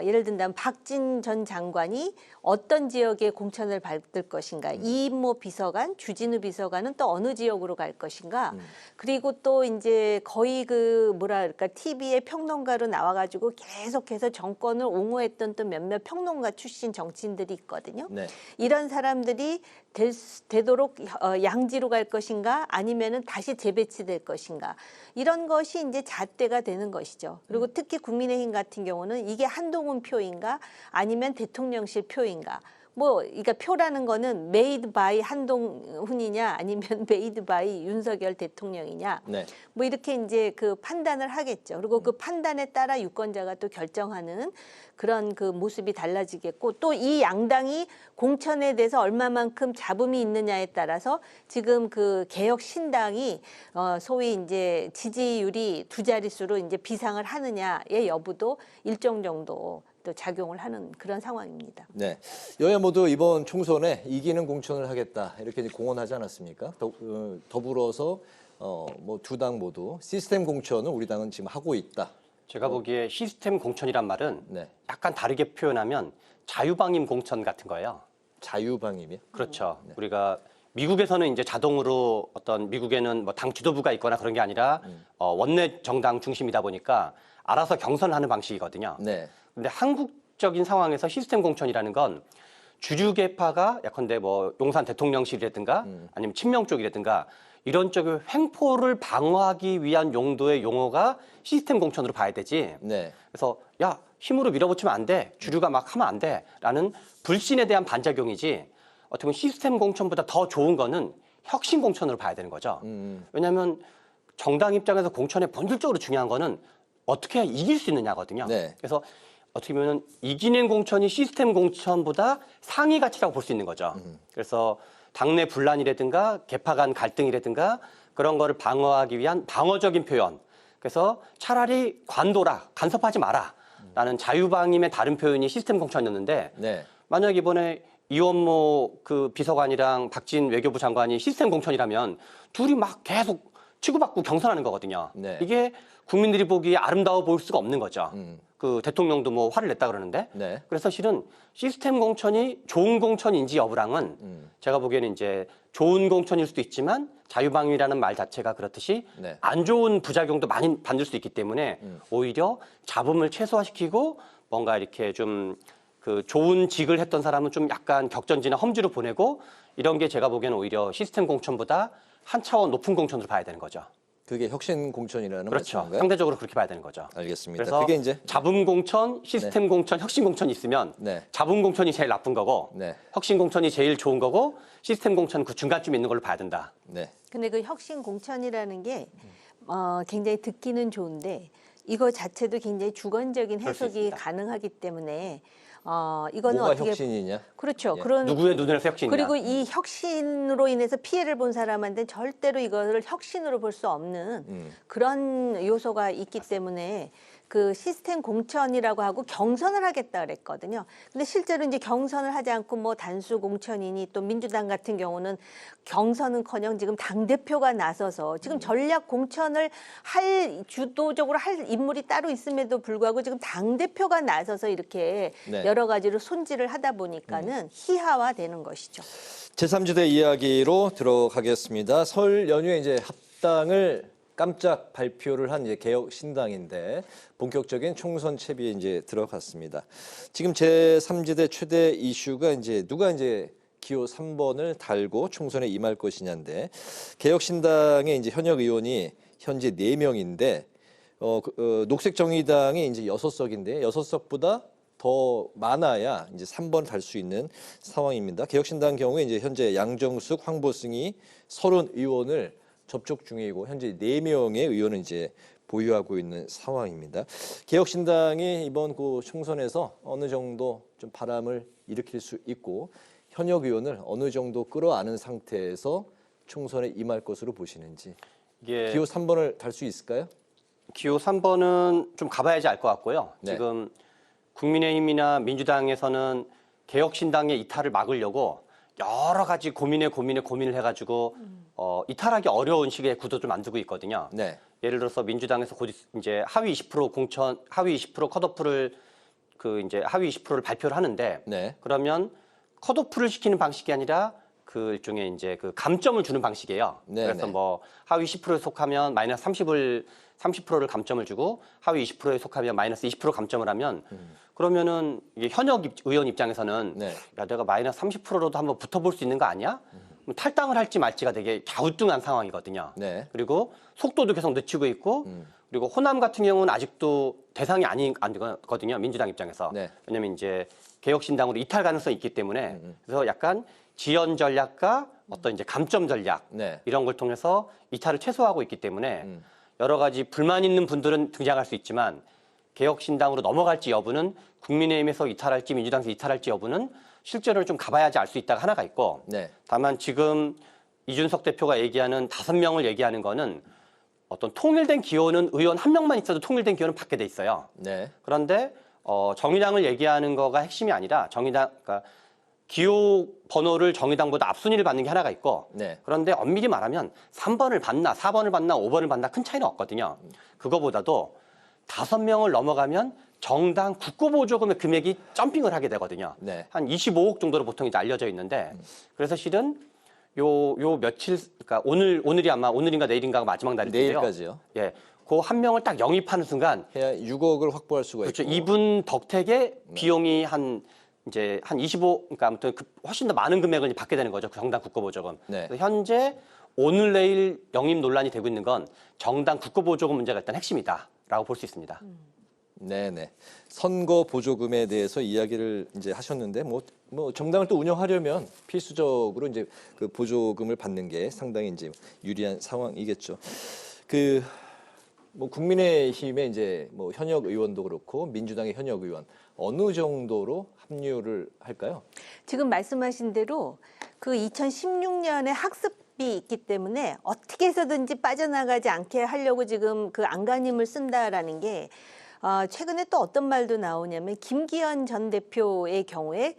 예를 든다면 박진 전 장관이 어떤 지역에 공천을 받을 것인가. 이인모 비서관, 주진우 비서관은 또 어느 지역으로 갈 것인가. 그리고 또 이제 거의 그 뭐랄까 TV에 평론가로 나와가지고 계속해서 정권을 옹호했던 또 몇몇 평론가 출신 정치인들이 있거든요. 네. 이런 사람들이 되도록 양지로 갈 것인가 아니면은 다시 재배치될 것인가. 이런 것이 이제 잣대가 되는 것이죠. 그리고 특히 국민의힘 같은 경우는 이게 한동훈 표인가 아니면 대통령실 표인가. 그러니까 표라는 거는 메이드 바이 한동훈이냐 아니면 메이드 바이 윤석열 대통령이냐. 네. 뭐 이렇게 이제 그 판단을 하겠죠. 그리고 그 판단에 따라 유권자가 또 결정하는 그런 그 모습이 달라지겠고 또 이 양당이 공천에 대해서 얼마만큼 잡음이 있느냐에 따라서 지금 그 개혁 신당이 소위 이제 지지율이 2자릿수로 이제 비상을 하느냐의 여부도 일정 정도 또 작용을 하는 그런 상황입니다. 네, 여야 모두 이번 총선에 이기는 공천을 하겠다 이렇게 이제 공언하지 않았습니까? 더불어서 뭐 두 당 모두 시스템 공천은 우리 당은 지금 하고 있다. 제가 보기에 시스템 공천이란 말은 네. 약간 다르게 표현하면 자유방임 공천 같은 거예요. 자유방임이요? 그렇죠. 우리가 미국에서는 이제 자동으로 어떤 미국에는 뭐 당 지도부가 있거나 그런 게 아니라 원내 정당 중심이다 보니까 알아서 경선하는 방식이거든요. 네. 근데 한국적인 상황에서 시스템 공천이라는 건 주주계파가 예컨대 뭐 용산 대통령실이라든가 아니면 친명 쪽이라든가 이런 쪽의 횡포를 방어하기 위한 용도의 용어가 시스템 공천으로 봐야 되지. 네. 그래서 야 힘으로 밀어붙이면 안 돼. 주류가 막 하면 안 돼라는 불신에 대한 반작용이지. 어떻게 보면 시스템 공천보다 더 좋은 거는 혁신 공천으로 봐야 되는 거죠. 왜냐하면 정당 입장에서 공천의 본질적으로 중요한 거는 어떻게 이길 수 있느냐거든요. 네. 그래서 어떻게 보면 이기는 공천이 시스템 공천보다 상위 가치라고 볼 수 있는 거죠. 그래서 당내 분란이라든가 계파 간 갈등이라든가 그런 거를 방어하기 위한 방어적인 표현. 그래서 차라리 관둬라, 간섭하지 마라 라는 자유방임의 다른 표현이 시스템 공천이었는데 네. 만약 이번에 이원모 그 비서관이랑 박진 외교부 장관이 시스템 공천이라면 둘이 막 계속 치고받고 경선하는 거거든요. 네. 이게 국민들이 보기에 아름다워 보일 수가 없는 거죠. 그 대통령도 뭐 화를 냈다 그러는데. 네. 그래서 실은 시스템 공천이 좋은 공천인지 여부랑은 제가 보기에는 이제 좋은 공천일 수도 있지만 자유방임이라는 말 자체가 그렇듯이 네. 안 좋은 부작용도 많이 받을 수 있기 때문에 오히려 잡음을 최소화시키고 뭔가 이렇게 좀 그 좋은 직을 했던 사람은 좀 약간 격전지나 험지로 보내고 이런 게 제가 보기에는 오히려 시스템 공천보다 한 차원 높은 공천으로 봐야 되는 거죠. 그게 혁신 공천이라는 그렇죠. 말씀인가요? 상대적으로 그렇게 봐야 되는 거죠. 알겠습니다. 그래서 그게 이제 자금 공천, 시스템 공천, 혁신 공천이 있으면 네. 자금 공천이 제일 나쁜 거고 네. 혁신 공천이 제일 좋은 거고 시스템 공천은 그 중간쯤에 있는 걸로 봐야 된다. 네. 근데 그 혁신 공천이라는 게 굉장히 듣기는 좋은데 이거 자체도 굉장히 주관적인 해석이 가능하기 때문에 이거는 뭐가 어떻게 혁신이냐? 그렇죠. 예. 그런 누구의 눈에서 혁신이냐. 그리고 이 혁신으로 인해서 피해를 본 사람한테는 절대로 이거를 혁신으로 볼 수 없는 그런 요소가 있기 때문에 그 시스템 공천이라고 하고 경선을 하겠다 그랬거든요. 근데 실제로 이제 경선을 하지 않고 뭐 단수 공천이니 또 민주당 같은 경우는 경선은커녕 지금 당대표가 나서서 지금 전략 공천을 주도적으로 할 인물이 따로 있음에도 불구하고 지금 당대표가 나서서 이렇게 네. 여러 가지로 손질을 하다 보니까는 희화화되는 것이죠. 제3지대 이야기로 들어가겠습니다. 설 연휴에 이제 합당을 깜짝 발표를 한 이제 개혁 신당인데 본격적인 총선 채비에 이제 들어갔습니다. 지금 제3지대 최대 이슈가 이제 누가 이제 기호 3번을 달고 총선에 임할 것이냐인데 개혁 신당의 이제 현역 의원이 현재 4명인데 녹색정의당이 이제 6석인데 6석보다 더 많아야 이제 3번 달 수 있는 상황입니다. 개혁신당 경우에 이제 현재 양정숙, 황보승이 30 의원을 접촉 중이고 현재 4명의 의원은 이제 보유하고 있는 상황입니다. 개혁신당이 이번 그 총선에서 어느 정도 좀 바람을 일으킬 수 있고 현역 의원을 어느 정도 끌어안은 상태에서 총선에 임할 것으로 보시는지. 기호 3번을 달 수 있을까요? 기호 3번은 좀 가봐야지 알 것 같고요. 네. 지금 국민의힘이나 민주당에서는 개혁신당의 이탈을 막으려고 여러 가지 고민을 해가지고 이탈하기 어려운 식의 구도를 만들고 있거든요. 네. 예를 들어서 민주당에서 곧 이제 하위 20% 컷오프를 이제 하위 20%를 발표를 하는데 네. 그러면 컷오프를 시키는 방식이 아니라 그 일종의 이제 그 감점을 주는 방식이에요. 네, 그래서 네. 뭐 하위 10%에 속하면 마이너스 30%를 감점을 주고 하위 20%에 속하면 마이너스 20% 감점을 하면 그러면은 이게 현역 의원 입장에서는 네. 야 내가 마이너스 30%로도 한번 붙어볼 수 있는 거 아니야? 탈당을 할지 말지가 되게 갸우뚱한 상황이거든요. 네. 그리고 속도도 계속 늦추고 있고 그리고 호남 같은 경우는 아직도 대상이 아니거든요. 민주당 입장에서. 네. 왜냐하면 이제 개혁신당으로 이탈 가능성이 있기 때문에 그래서 약간 지연 전략과 어떤 이제 감점 전략 네. 이런 걸 통해서 이탈을 최소화하고 있기 때문에 여러 가지 불만 있는 분들은 등장할 수 있지만 개혁신당으로 넘어갈지 여부는 국민의힘에서 이탈할지 민주당에서 이탈할지 여부는 실제로는 좀 가봐야지 알 수 있다가 하나가 있고 네. 다만 지금 이준석 대표가 얘기하는 5명을 얘기하는 거는 어떤 통일된 기호는 의원 1명만 있어도 통일된 기호는 받게 돼 있어요. 네. 그런데 정의당을 얘기하는 거가 핵심이 아니라 그러니까 기호 번호를 정의당보다 앞순위를 받는 게 하나가 있고 네. 그런데 엄밀히 말하면 3번을 받나 4번을 받나 5번을 받나 큰 차이는 없거든요. 그거보다도 5명을 넘어가면 정당 국고보조금의 금액이 점핑을 하게 되거든요. 네. 한 25억 정도로 보통 이제 알려져 있는데 그래서 실은 요 며칠 그러니까 오늘이 아마 오늘인가 내일인가가 마지막 날일 텐데요. 내일까지요. 예. 그 한 명을 딱 영입하는 순간 해야 6억을 확보할 수가 그렇죠. 있고. 이분 덕택에 비용이 한 25, 그러니까 아무튼 훨씬 더 많은 금액을 받게 되는 거죠. 그 정당 국고보조금. 네. 그래서 현재 오늘 내일 영입 논란이 되고 있는 건 정당 국고보조금 문제가 일단 핵심이다라고 볼 수 있습니다. 네네. 선거 보조금에 대해서 이야기를 이제 하셨는데 뭐 정당을 또 운영하려면 필수적으로 이제 그 보조금을 받는 게 상당히 이제 유리한 상황이겠죠. 뭐 국민의힘의 이제 뭐 현역 의원도 그렇고 민주당의 현역 의원 어느 정도로 합류를 할까요? 지금 말씀하신 대로 그 2016년에 학습이 있기 때문에 어떻게 해서든지 빠져나가지 않게 하려고 지금 그 안간힘을 쓴다라는 게 최근에 또 어떤 말도 나오냐면 김기현 전 대표의 경우에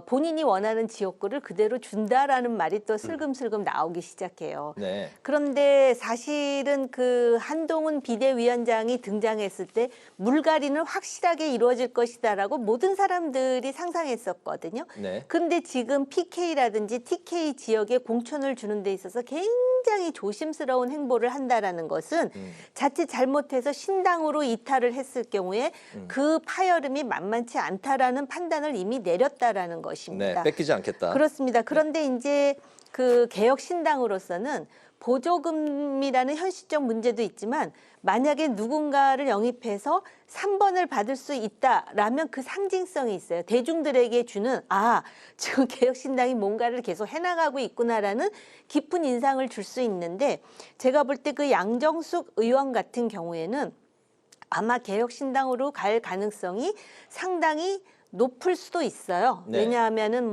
본인이 원하는 지역구를 그대로 준다라는 말이 또 슬금슬금 나오기 시작해요. 네. 그런데 사실은 그 한동훈 비대위원장이 등장했을 때 물갈이는 확실하게 이루어질 것이다라고 모든 사람들이 상상했었거든요. 네. 그런데 지금 PK라든지 TK 지역에 공천을 주는 데 있어서 굉장히 조심스러운 행보를 한다라는 것은 자칫 잘못해서 신당으로 이탈을 했을 경우에 그 파열음이 만만치 않다라는 판단을 이미 내렸다라는 것입니다. 네, 뺏기지 않겠다. 그렇습니다. 그런데 이제 그 개혁신당으로서는 보조금이라는 현실적 문제도 있지만 만약에 누군가를 영입해서 3번을 받을 수 있다라면 그 상징성이 있어요. 대중들에게 주는 지금 개혁신당이 뭔가를 계속 해나가고 있구나라는 깊은 인상을 줄 수 있는데 제가 볼 때 그 양정숙 의원 같은 경우에는 아마 개혁신당으로 갈 가능성이 상당히 높을 수도 있어요. 네. 왜냐하면은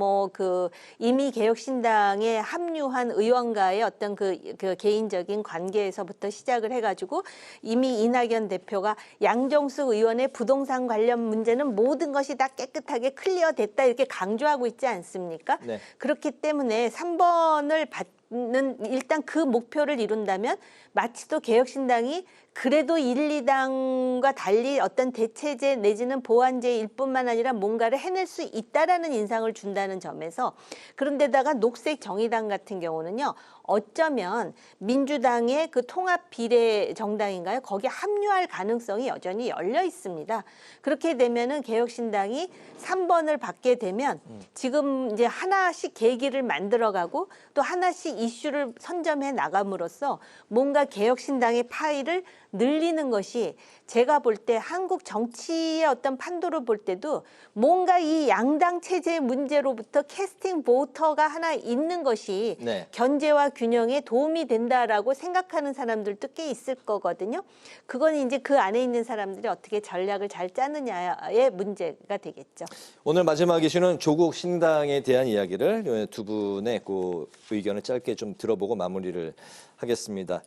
이미 개혁신당에 합류한 의원과의 어떤 그 개인적인 관계에서부터 시작을 해가지고 이미 이낙연 대표가 양정숙 의원의 부동산 관련 문제는 모든 것이 다 깨끗하게 클리어됐다 이렇게 강조하고 있지 않습니까? 네. 그렇기 때문에 3번을 받는 일단 그 목표를 이룬다면 마치 또 개혁신당이 그래도 1, 2당과 달리 어떤 대체제 내지는 보완제일 뿐만 아니라 뭔가를 해낼 수 있다라는 인상을 준다는 점에서 그런데다가 녹색 정의당 같은 경우는요. 어쩌면 민주당의 그 통합 비례 정당인가요? 거기에 합류할 가능성이 여전히 열려 있습니다. 그렇게 되면은 개혁신당이 3번을 받게 되면 지금 이제 하나씩 계기를 만들어가고 또 하나씩 이슈를 선점해 나감으로써 뭔가 개혁신당의 파이를 늘리는 것이 제가 볼 때 한국 정치의 어떤 판도를 볼 때도 뭔가 이 양당 체제의 문제로부터 캐스팅 보터가 하나 있는 것이 네. 견제와 균형에 도움이 된다라고 생각하는 사람들도 꽤 있을 거거든요. 그건 이제 그 안에 있는 사람들이 어떻게 전략을 잘 짜느냐의 문제가 되겠죠. 오늘 마지막 이슈는 조국 신당에 대한 이야기를 두 분의 그 의견을 짧게 좀 들어보고 마무리를 하겠습니다.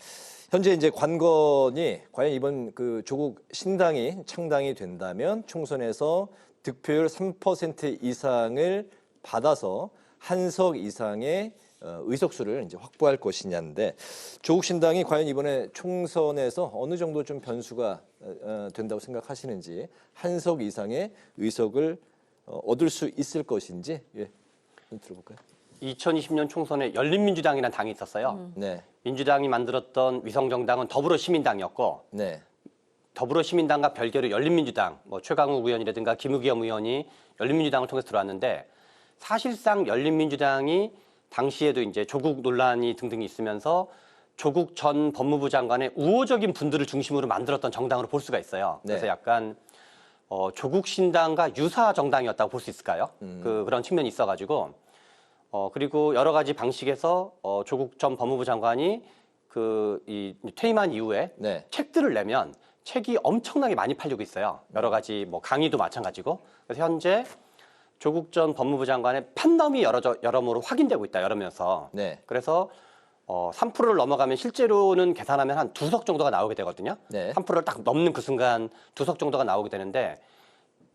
현재 이제 관건이 과연 이번 그 조국 신당이 창당이 된다면 총선에서 득표율 3% 이상을 받아서 한석 이상의 의석수를 이제 확보할 것이냐인데 조국 신당이 과연 이번에 총선에서 어느 정도 좀 변수가 된다고 생각하시는지 한석 이상의 의석을 얻을 수 있을 것인지 좀 들어볼까요? 2020년 총선에 열린민주당이라는 당이 있었어요. 네. 민주당이 만들었던 위성정당은 더불어시민당이었고 네. 더불어시민당과 별개로 열린민주당, 뭐 최강욱 의원이라든가 김우겸 의원이 열린민주당을 통해서 들어왔는데 사실상 열린민주당이 당시에도 이제 조국 논란이 등등이 있으면서 조국 전 법무부 장관의 우호적인 분들을 중심으로 만들었던 정당으로 볼 수가 있어요. 그래서 네. 약간 조국 신당과 유사 정당이었다고 볼 수 있을까요? 그런 측면이 있어가지고 그리고 여러 가지 방식에서 조국 전 법무부 장관이 이 퇴임한 이후에 네. 책들을 내면 책이 엄청나게 많이 팔리고 있어요. 여러 가지 뭐 강의도 마찬가지고. 그래서 현재 조국 전 법무부 장관의 판덤이 여러모로 확인되고 있다. 여러면서. 네. 그래서 3%를 넘어가면 실제로는 계산하면 한 2석 정도가 나오게 되거든요. 네. 3%를 딱 넘는 그 순간 2석 정도가 나오게 되는데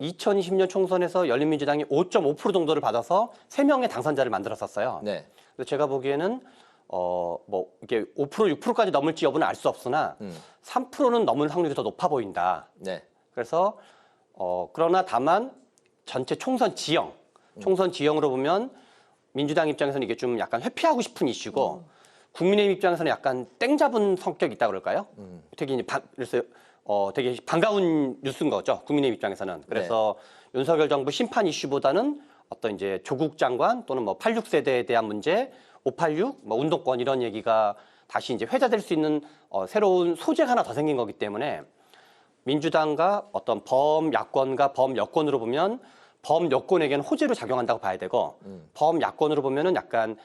2020년 총선에서 열린민주당이 5.5% 정도를 받아서 3명의 당선자를 만들었었어요. 네. 그래서 제가 보기에는 뭐 이게 5% 6%까지 넘을지 여부는 알 수 없으나 3%는 넘을 확률이 더 높아 보인다. 네. 그래서 그러나 다만 전체 총선 지형으로 보면 민주당 입장에서는 이게 좀 약간 회피하고 싶은 이슈고 국민의힘 입장에서는 약간 땡 잡은 성격이 있다 그럴까요? 되게 이제 그래서 되게 반가운 뉴스인 거죠. 국민의힘 입장에서는. 그래서 윤석열 정부 심판 이슈보다는 어떤 이제 조국 장관 또는 뭐 86세대에 대한 문제, 586, 뭐 운동권 이런 얘기가 다시 이제 회자될 수 있는 새로운 소재가 하나 더 생긴 거기 때문에 민주당과 어떤 범야권과 범여권으로 보면 범여권에게는 호재로 작용한다고 봐야 되고 범야권으로 보면은 약간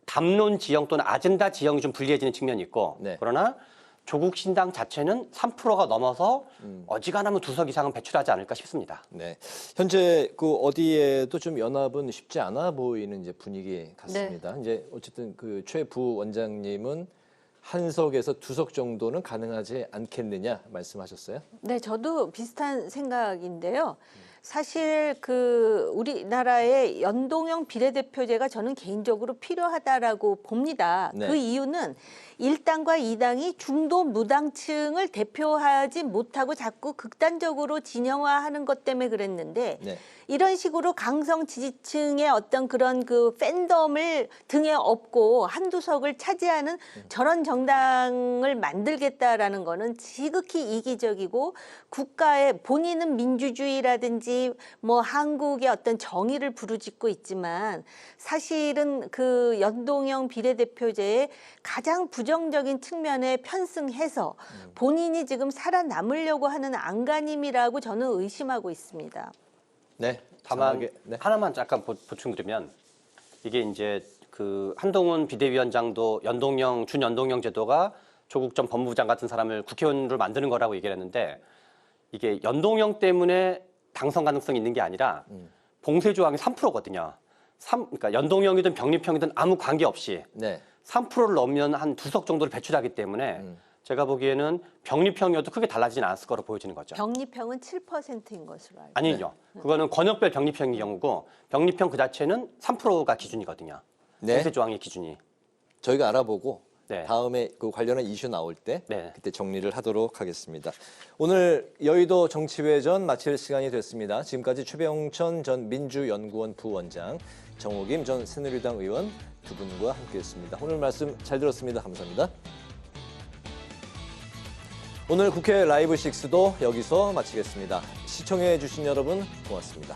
담론 지형 또는 아젠다 지형이 좀 불리해지는 측면이 있고 네. 그러나 조국 신당 자체는 3%가 넘어서 어지간하면 2석 이상은 배출하지 않을까 싶습니다. 네. 현재 그 어디에도 좀 연합은 쉽지 않아 보이는 이제 분위기 같습니다. 네. 이제 어쨌든 그 최 부원장님은 한석에서 2석 정도는 가능하지 않겠느냐 말씀하셨어요? 네, 저도 비슷한 생각인데요. 사실 우리나라의 연동형 비례대표제가 저는 개인적으로 필요하다라고 봅니다. 네. 그 이유는 1당과 2당이 중도 무당층을 대표하지 못하고 자꾸 극단적으로 진영화하는 것 때문에 그랬는데 네. 이런 식으로 강성 지지층의 어떤 그런 그 팬덤을 등에 업고 한두 석을 차지하는 저런 정당을 만들겠다라는 거는 지극히 이기적이고 국가의 본인은 민주주의라든지 뭐 한국의 어떤 정의를 부르짖고 있지만 사실은 그 연동형 비례대표제의 가장 부정적인 측면에 편승해서 본인이 지금 살아남으려고 하는 안간힘이라고 저는 의심하고 있습니다. 네. 다만 하나만 잠깐 보충드리면 이게 이제 그 한동훈 비대위원장도 준연동형 제도가 조국 전 법무부 장관 같은 사람을 국회의원으로 만드는 거라고 얘기를 했는데 이게 연동형 때문에 당선 가능성이 있는 게 아니라 봉쇄 조항이 3%거든요. 그러니까 연동형이든 병립형이든 아무 관계없이 3%를 넘으면 한 2석 정도를 배출하기 때문에 제가 보기에는 병립형이어도 크게 달라지진 않았을 거로 보여지는 거죠. 병립형은 7%인 것으로 알고 아니요. 그거는 권역별 병립형의 경우고 병립형 그 자체는 3%가 기준이거든요. 봉쇄 조항의 기준이. 저희가 알아보고 다음에 그 관련한 이슈 나올 때 그때 정리를 하도록 하겠습니다. 오늘 여의도 정치외전 마칠 시간이 됐습니다. 지금까지 최병천 전 민주연구원 부원장, 정호김 전 새누리당 의원 두 분과 함께했습니다. 오늘 말씀 잘 들었습니다. 감사합니다. 오늘 국회 라이브 6도 여기서 마치겠습니다. 시청해 주신 여러분 고맙습니다.